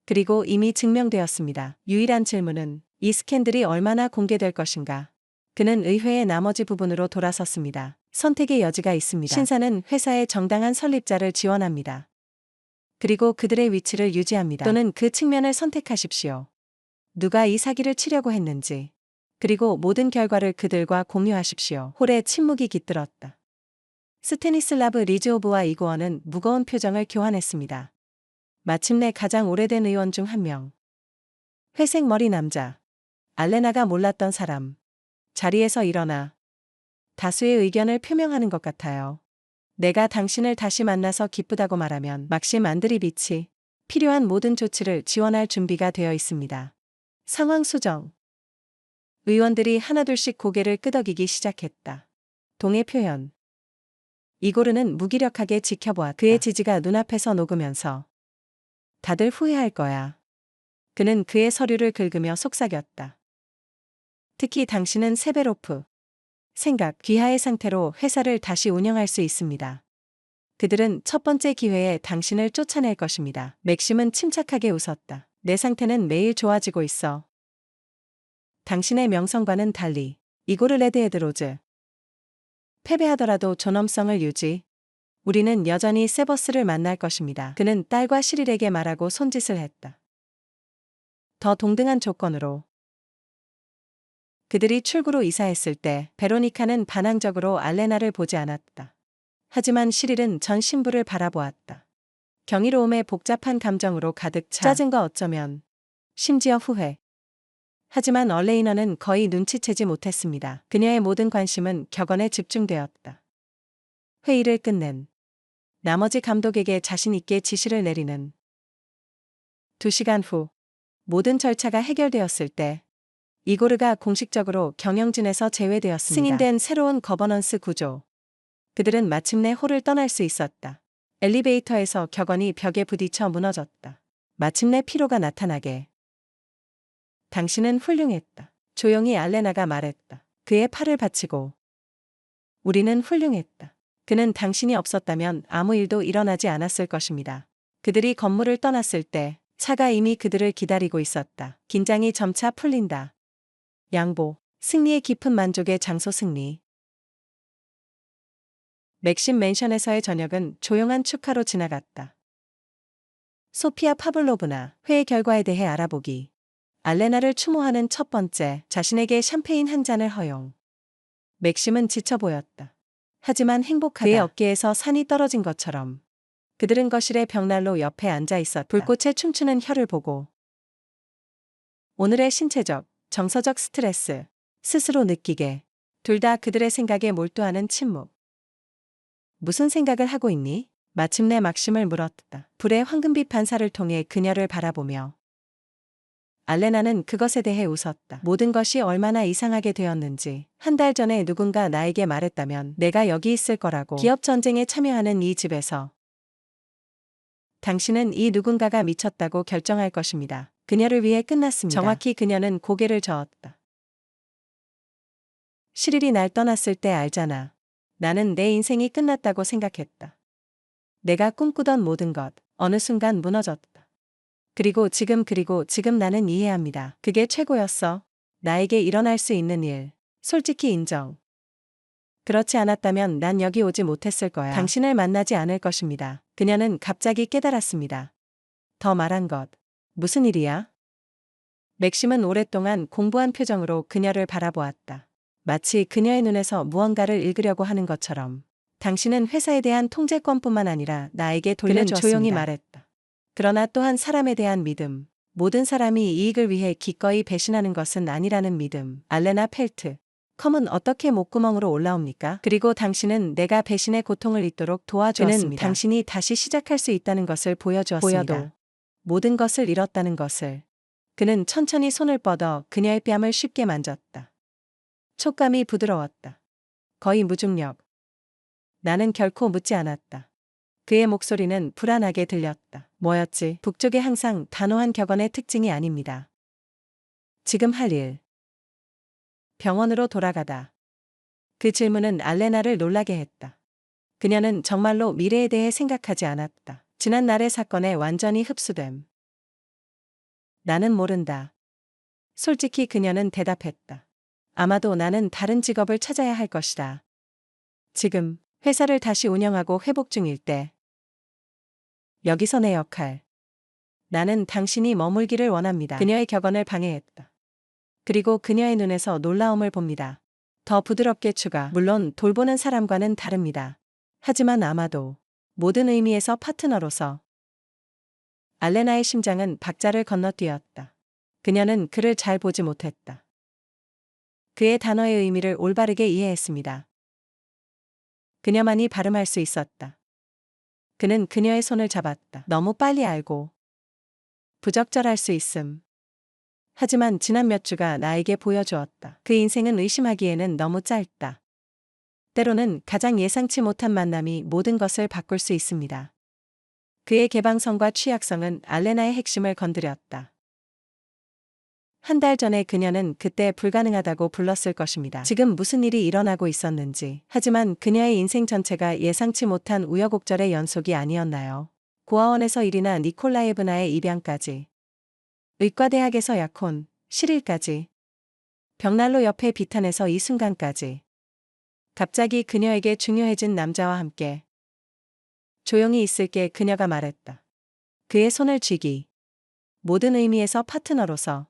그리고 이미 증명되었습니다. 유일한 질문은 이 스캔들이 얼마나 공개될 것인가. 그는 의회의 나머지 부분으로 돌아섰습니다. 선택의 여지가 있습니다. 신사는 회사의 정당한 설립자를 지원합니다. 그리고 그들의 위치를 유지합니다. 또는 그 측면을 선택하십시오. 누가 이 사기를 치려고 했는지. 그리고 모든 결과를 그들과 공유하십시오. 홀에 침묵이 깃들었다. 스테니슬라브 리즈오브와 이고어는 무거운 표정을 교환했습니다. 마침내 가장 오래된 의원 중 한 명. 회색 머리 남자. 알레나가 몰랐던 사람. 자리에서 일어나 다수의 의견을 표명하는 것 같아요. 내가 당신을 다시 만나서 기쁘다고 말하면 막심 안드리비치 필요한 모든 조치를 지원할 준비가 되어 있습니다. 상황 수정. 의원들이 하나둘씩 고개를 끄덕이기 시작했다. 동의 표현. 이고르는 무기력하게 지켜보았다. 그의 지지가 눈앞에서 녹으면서 다들 후회할 거야. 그는 그의 서류를 긁으며 속삭였다. 특히 당신은 세베로프. 생각, 귀하의 상태로 회사를 다시 운영할 수 있습니다. 그들은 첫 번째 기회에 당신을 쫓아낼 것입니다. 맥심은 침착하게 웃었다. 내 상태는 매일 좋아지고 있어. 당신의 명성과는 달리. 이고르 레드헤드로즈. 패배하더라도 존엄성을 유지. 우리는 여전히 세버스를 만날 것입니다. 그는 딸과 시릴에게 말하고 손짓을 했다. 더 동등한 조건으로. 그들이 출구로 이사했을 때 베로니카는 반항적으로 알레나를 보지 않았다. 하지만 시릴은 전 신부를 바라보았다. 경이로움에 복잡한 감정으로 가득 차. 짜증과 어쩌면 심지어 후회. 하지만 얼레이너는 거의 눈치채지 못했습니다. 그녀의 모든 관심은 격언에 집중되었다. 회의를 끝낸 나머지 감독에게 자신 있게 지시를 내리는 2시간 후 모든 절차가 해결되었을 때 이고르가 공식적으로 경영진에서 제외되었습니다. 승인된 새로운 거버넌스 구조. 그들은 마침내 홀을 떠날 수 있었다. 엘리베이터에서 격언이 벽에 부딪혀 무너졌다. 마침내 피로가 나타나게. 당신은 훌륭했다. 조용히 알레나가 말했다. 그의 팔을 받치고. 우리는 훌륭했다. 그는 당신이 없었다면 아무 일도 일어나지 않았을 것입니다. 그들이 건물을 떠났을 때 차가 이미 그들을 기다리고 있었다. 긴장이 점차 풀린다. 양보, 승리의 깊은 만족의 장소 승리. 맥심 맨션에서의 저녁은 조용한 축하로 지나갔다. 소피아 파블로브나 회의 결과에 대해 알아보기. 알레나를 추모하는 첫 번째, 자신에게 샴페인 한 잔을 허용. 맥심은 지쳐 보였다. 하지만 행복하다. 그의 어깨에서 산이 떨어진 것처럼. 그들은 거실의 벽난로 옆에 앉아 있었다. 불꽃에 춤추는 혀를 보고. 오늘의 신체적, 정서적 스트레스, 스스로 느끼게. 둘 다 그들의 생각에 몰두하는 침묵. 무슨 생각을 하고 있니? 마침내 막심을 물었다. 불의 황금빛 반사를 통해 그녀를 바라보며. 알레나는 그것에 대해 웃었다. 모든 것이 얼마나 이상하게 되었는지. 한 달 전에 누군가 나에게 말했다면 내가 여기 있을 거라고. 기업 전쟁에 참여하는 이 집에서. 당신은 이 누군가가 미쳤다고 결정할 것입니다. 그녀를 위해 끝났습니다. 정확히 그녀는 고개를 저었다. 시릴이 날 떠났을 때 알잖아. 나는 내 인생이 끝났다고 생각했다. 내가 꿈꾸던 모든 것, 어느 순간 무너졌다. 그리고 지금 나는 이해합니다. 그게 최고였어. 나에게 일어날 수 있는 일. 솔직히 인정. 그렇지 않았다면 난 여기 오지 못했을 거야. 당신을 만나지 않을 것입니다. 그녀는 갑자기 깨달았습니다. 더 말한 것. 무슨 일이야? 맥심은 오랫동안 공부한 표정으로 그녀를 바라보았다. 마치 그녀의 눈에서 무언가를 읽으려고 하는 것처럼. 당신은 회사에 대한 통제권뿐만 아니라 나에게 돌려주었습니다. 그는 조용히 말했다. 그러나 또한 사람에 대한 믿음. 모든 사람이 이익을 위해 기꺼이 배신하는 것은 아니라는 믿음. 알레나 펠트. 컴은 어떻게 목구멍으로 올라옵니까? 그리고 당신은 내가 배신의 고통을 잊도록 도와주었습니다. 그는 당신이 다시 시작할 수 있다는 것을 보여주었습니다. 보여도 모든 것을 잃었다는 것을. 그는 천천히 손을 뻗어 그녀의 뺨을 쉽게 만졌다. 촉감이 부드러웠다. 거의 무중력. 나는 결코 묻지 않았다. 그의 목소리는 불안하게 들렸다. 뭐였지? 북쪽의 항상 단호한 격언의 특징이 아닙니다. 지금 할 일. 병원으로 돌아가다. 그 질문은 알레나를 놀라게 했다. 그녀는 정말로 미래에 대해 생각하지 않았다. 지난 날의 사건에 완전히 흡수됨. 나는 모른다. 솔직히 그녀는 대답했다. 아마도 나는 다른 직업을 찾아야 할 것이다. 지금 회사를 다시 운영하고 회복 중일 때. 여기서 내 역할. 나는 당신이 머물기를 원합니다. 그녀의 격언을 방해했다. 그리고 그녀의 눈에서 놀라움을 봅니다. 더 부드럽게 추가. 물론 돌보는 사람과는 다릅니다. 하지만 아마도 모든 의미에서 파트너로서. 알레나의 심장은 박자를 건너뛰었다. 그녀는 그를 잘 보지 못했다. 그의 단어의 의미를 올바르게 이해했습니다. 그녀만이 발음할 수 있었다. 그는 그녀의 손을 잡았다. 너무 빨리 알고 부적절할 수 있음. 하지만 지난 몇 주가 나에게 보여주었다. 그 인생은 의심하기에는 너무 짧다. 때로는 가장 예상치 못한 만남이 모든 것을 바꿀 수 있습니다. 그의 개방성과 취약성은 알레나의 핵심을 건드렸다. 한 달 전에 그녀는 그때 불가능하다고 불렀을 것입니다. 지금 무슨 일이 일어나고 있었는지. 하지만 그녀의 인생 전체가 예상치 못한 우여곡절의 연속이 아니었나요? 고아원에서 일이나 니콜라예브나의 입양까지. 의과대학에서 약혼, 실일까지. 벽난로 옆에 비탄에서 이 순간까지. 갑자기 그녀에게 중요해진 남자와 함께. 조용히 있을게 그녀가 말했다. 그의 손을 쥐기. 모든 의미에서 파트너로서.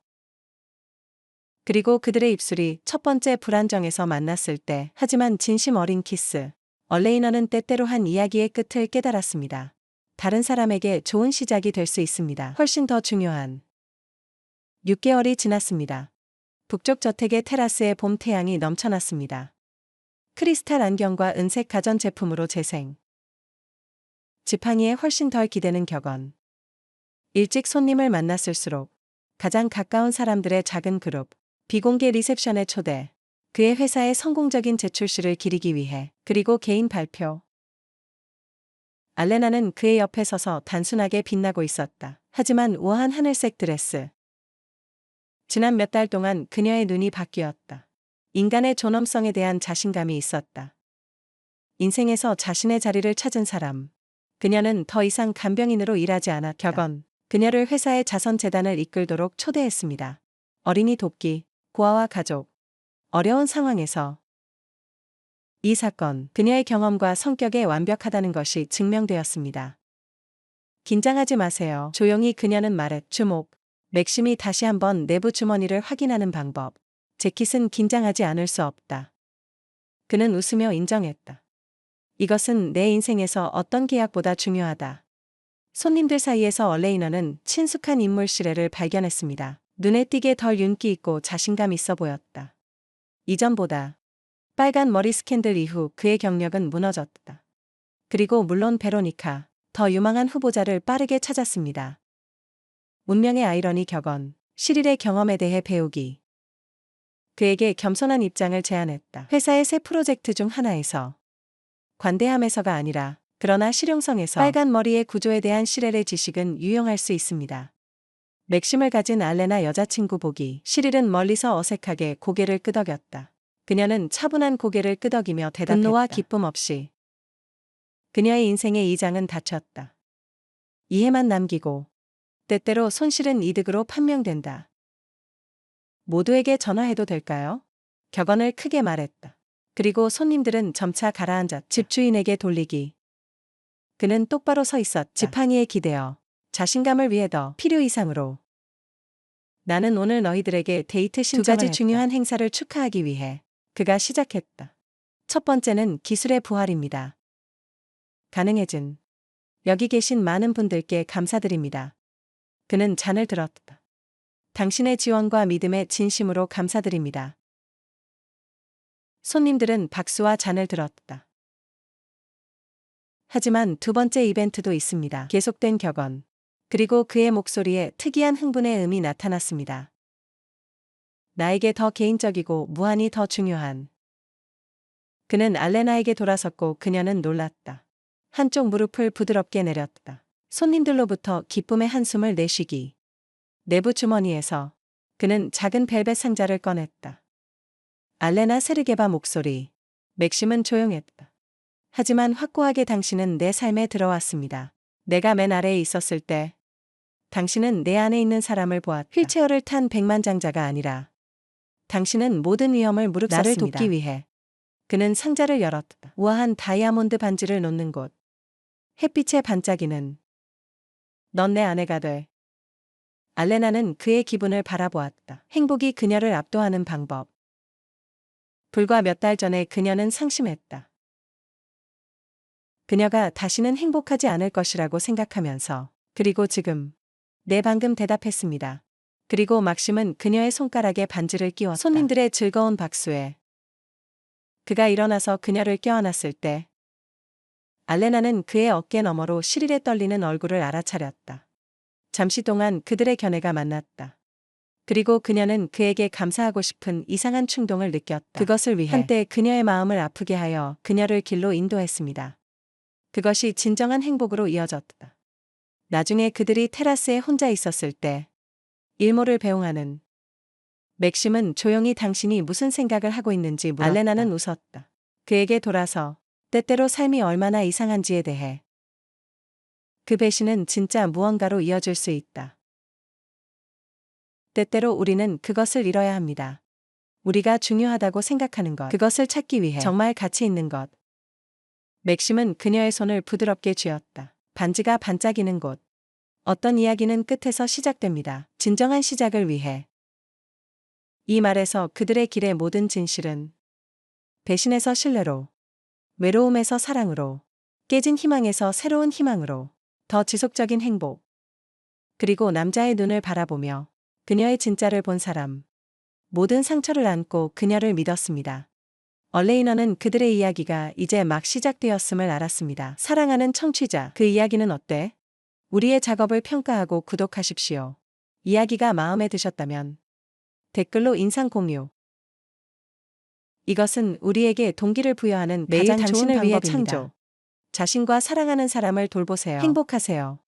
그리고 그들의 입술이 첫 번째 불안정에서 만났을 때 하지만 진심 어린 키스. 얼레이너는 때때로 한 이야기의 끝을 깨달았습니다. 다른 사람에게 좋은 시작이 될 수 있습니다. 훨씬 더 중요한. 6개월이 지났습니다. 북쪽 저택의 테라스에 봄 태양이 넘쳐났습니다. 크리스탈 안경과 은색 가전제품으로 재생. 지팡이에 훨씬 덜 기대는 격언. 일찍 손님을 만났을수록 가장 가까운 사람들의 작은 그룹. 비공개 리셉션의 초대. 그의 회사의 성공적인 재출시를 기리기 위해. 그리고 개인 발표. 알레나는 그의 옆에 서서 단순하게 빛나고 있었다. 하지만 우아한 하늘색 드레스. 지난 몇 달 동안 그녀의 눈이 바뀌었다. 인간의 존엄성에 대한 자신감이 있었다. 인생에서 자신의 자리를 찾은 사람. 그녀는 더 이상 간병인으로 일하지 않았다. 격언. 그녀를 회사의 자선재단을 이끌도록 초대했습니다. 어린이 돕기, 고아와 가족. 어려운 상황에서. 이 사건, 그녀의 경험과 성격에 완벽하다는 것이 증명되었습니다. 긴장하지 마세요. 조용히 그녀는 말했. 주목. 맥심이 다시 한번 내부 주머니를 확인하는 방법. 재킷은 긴장하지 않을 수 없다. 그는 웃으며 인정했다. 이것은 내 인생에서 어떤 계약보다 중요하다. 손님들 사이에서 얼레이너는 친숙한 인물 시레를 발견했습니다. 눈에 띄게 덜 윤기 있고 자신감 있어 보였다. 이전보다. 빨간 머리 스캔들 이후 그의 경력은 무너졌다. 그리고 물론 베로니카, 더 유망한 후보자를 빠르게 찾았습니다. 운명의 아이러니 격언, 시릴의 경험에 대해 배우기. 그에게 겸손한 입장을 제안했다. 회사의 새 프로젝트 중 하나에서. 관대함에서가 아니라, 그러나 실용성에서 빨간 머리의 구조에 대한 시렐의 지식은 유용할 수 있습니다. 맥심을 가진 알레나 여자친구 보기. 시릴은 멀리서 어색하게 고개를 끄덕였다. 그녀는 차분한 고개를 끄덕이며 대답했다. 분노와 기쁨 없이. 그녀의 인생의 이장은 닫혔다. 이해만 남기고. 때때로 손실은 이득으로 판명된다. 모두에게 전화해도 될까요? 격언을 크게 말했다. 그리고 손님들은 점차 가라앉았다. 집주인에게 돌리기. 그는 똑바로 서 있었다. 지팡이에 기대어. 자신감을 위해 더 필요 이상으로. 나는 오늘 너희들에게 데이트 신청을 두 가지 중요한 행사를 축하하기 위해. 그가 시작했다. 첫 번째는 기술의 부활입니다. 가능해진. 여기 계신 많은 분들께 감사드립니다. 그는 잔을 들었다. 당신의 지원과 믿음에 진심으로 감사드립니다. 손님들은 박수와 잔을 들었다. 하지만 두 번째 이벤트도 있습니다. 계속된 격언. 그리고 그의 목소리에 특이한 흥분의 음이 나타났습니다. 나에게 더 개인적이고 무한히 더 중요한. 그는 알레나에게 돌아섰고 그녀는 놀랐다. 한쪽 무릎을 부드럽게 내렸다. 손님들로부터 기쁨의 한숨을 내쉬기. 내부 주머니에서 그는 작은 벨벳 상자를 꺼냈다. 알레나 세르게바 목소리. 맥심은 조용했다. 하지만 확고하게 당신은 내 삶에 들어왔습니다. 내가 맨 아래에 있었을 때 당신은 내 안에 있는 사람을 보았다. 휠체어를 탄 백만장자가 아니라 당신은 모든 위험을 무릅썼습니다. 나를 돕기 위해. 그는 상자를 열었다. 우아한 다이아몬드 반지를 놓는 곳. 햇빛에 반짝이는 넌 내 아내가 돼. 알레나는 그의 기분을 바라보았다. 행복이 그녀를 압도하는 방법. 불과 몇 달 전에 그녀는 상심했다. 그녀가 다시는 행복하지 않을 것이라고 생각하면서. 그리고 지금. 네, 방금 대답했습니다. 그리고 막심은 그녀의 손가락에 반지를 끼웠다. 손님들의 즐거운 박수에 그가 일어나서 그녀를 껴안았을 때 알레나는 그의 어깨 너머로 시릴에 떨리는 얼굴을 알아차렸다. 잠시 동안 그들의 견해가 만났다. 그리고 그녀는 그에게 감사하고 싶은 이상한 충동을 느꼈다. 그것을 위해 한때 그녀의 마음을 아프게 하여 그녀를 길로 인도했습니다. 그것이 진정한 행복으로 이어졌다. 나중에 그들이 테라스에 혼자 있었을 때 일모를 배웅하는 맥심은 조용히 당신이 무슨 생각을 하고 있는지 물었다. 알레나는 웃었다. 그에게 돌아서 때때로 삶이 얼마나 이상한지에 대해 그 배신은 진짜 무언가로 이어질 수 있다. 때때로 우리는 그것을 잃어야 합니다. 우리가 중요하다고 생각하는 것, 그것을 찾기 위해 정말 가치 있는 것. 맥심은 그녀의 손을 부드럽게 쥐었다. 반지가 반짝이는 곳. 어떤 이야기는 끝에서 시작됩니다. 진정한 시작을 위해. 이 말에서 그들의 길의 모든 진실은 배신에서 신뢰로, 외로움에서 사랑으로, 깨진 희망에서 새로운 희망으로, 더 지속적인 행복. 그리고 남자의 눈을 바라보며 그녀의 진짜를 본 사람. 모든 상처를 안고 그녀를 믿었습니다. 얼레이너는 그들의 이야기가 이제 막 시작되었음을 알았습니다. 사랑하는 청취자, 그 이야기는 어때? 우리의 작업을 평가하고 구독하십시오. 이야기가 마음에 드셨다면 댓글로 인상 공유. 이것은 우리에게 동기를 부여하는 매일 가장 좋은 당신을 위해 방법입니다. 창조. 자신과 사랑하는 사람을 돌보세요. 행복하세요.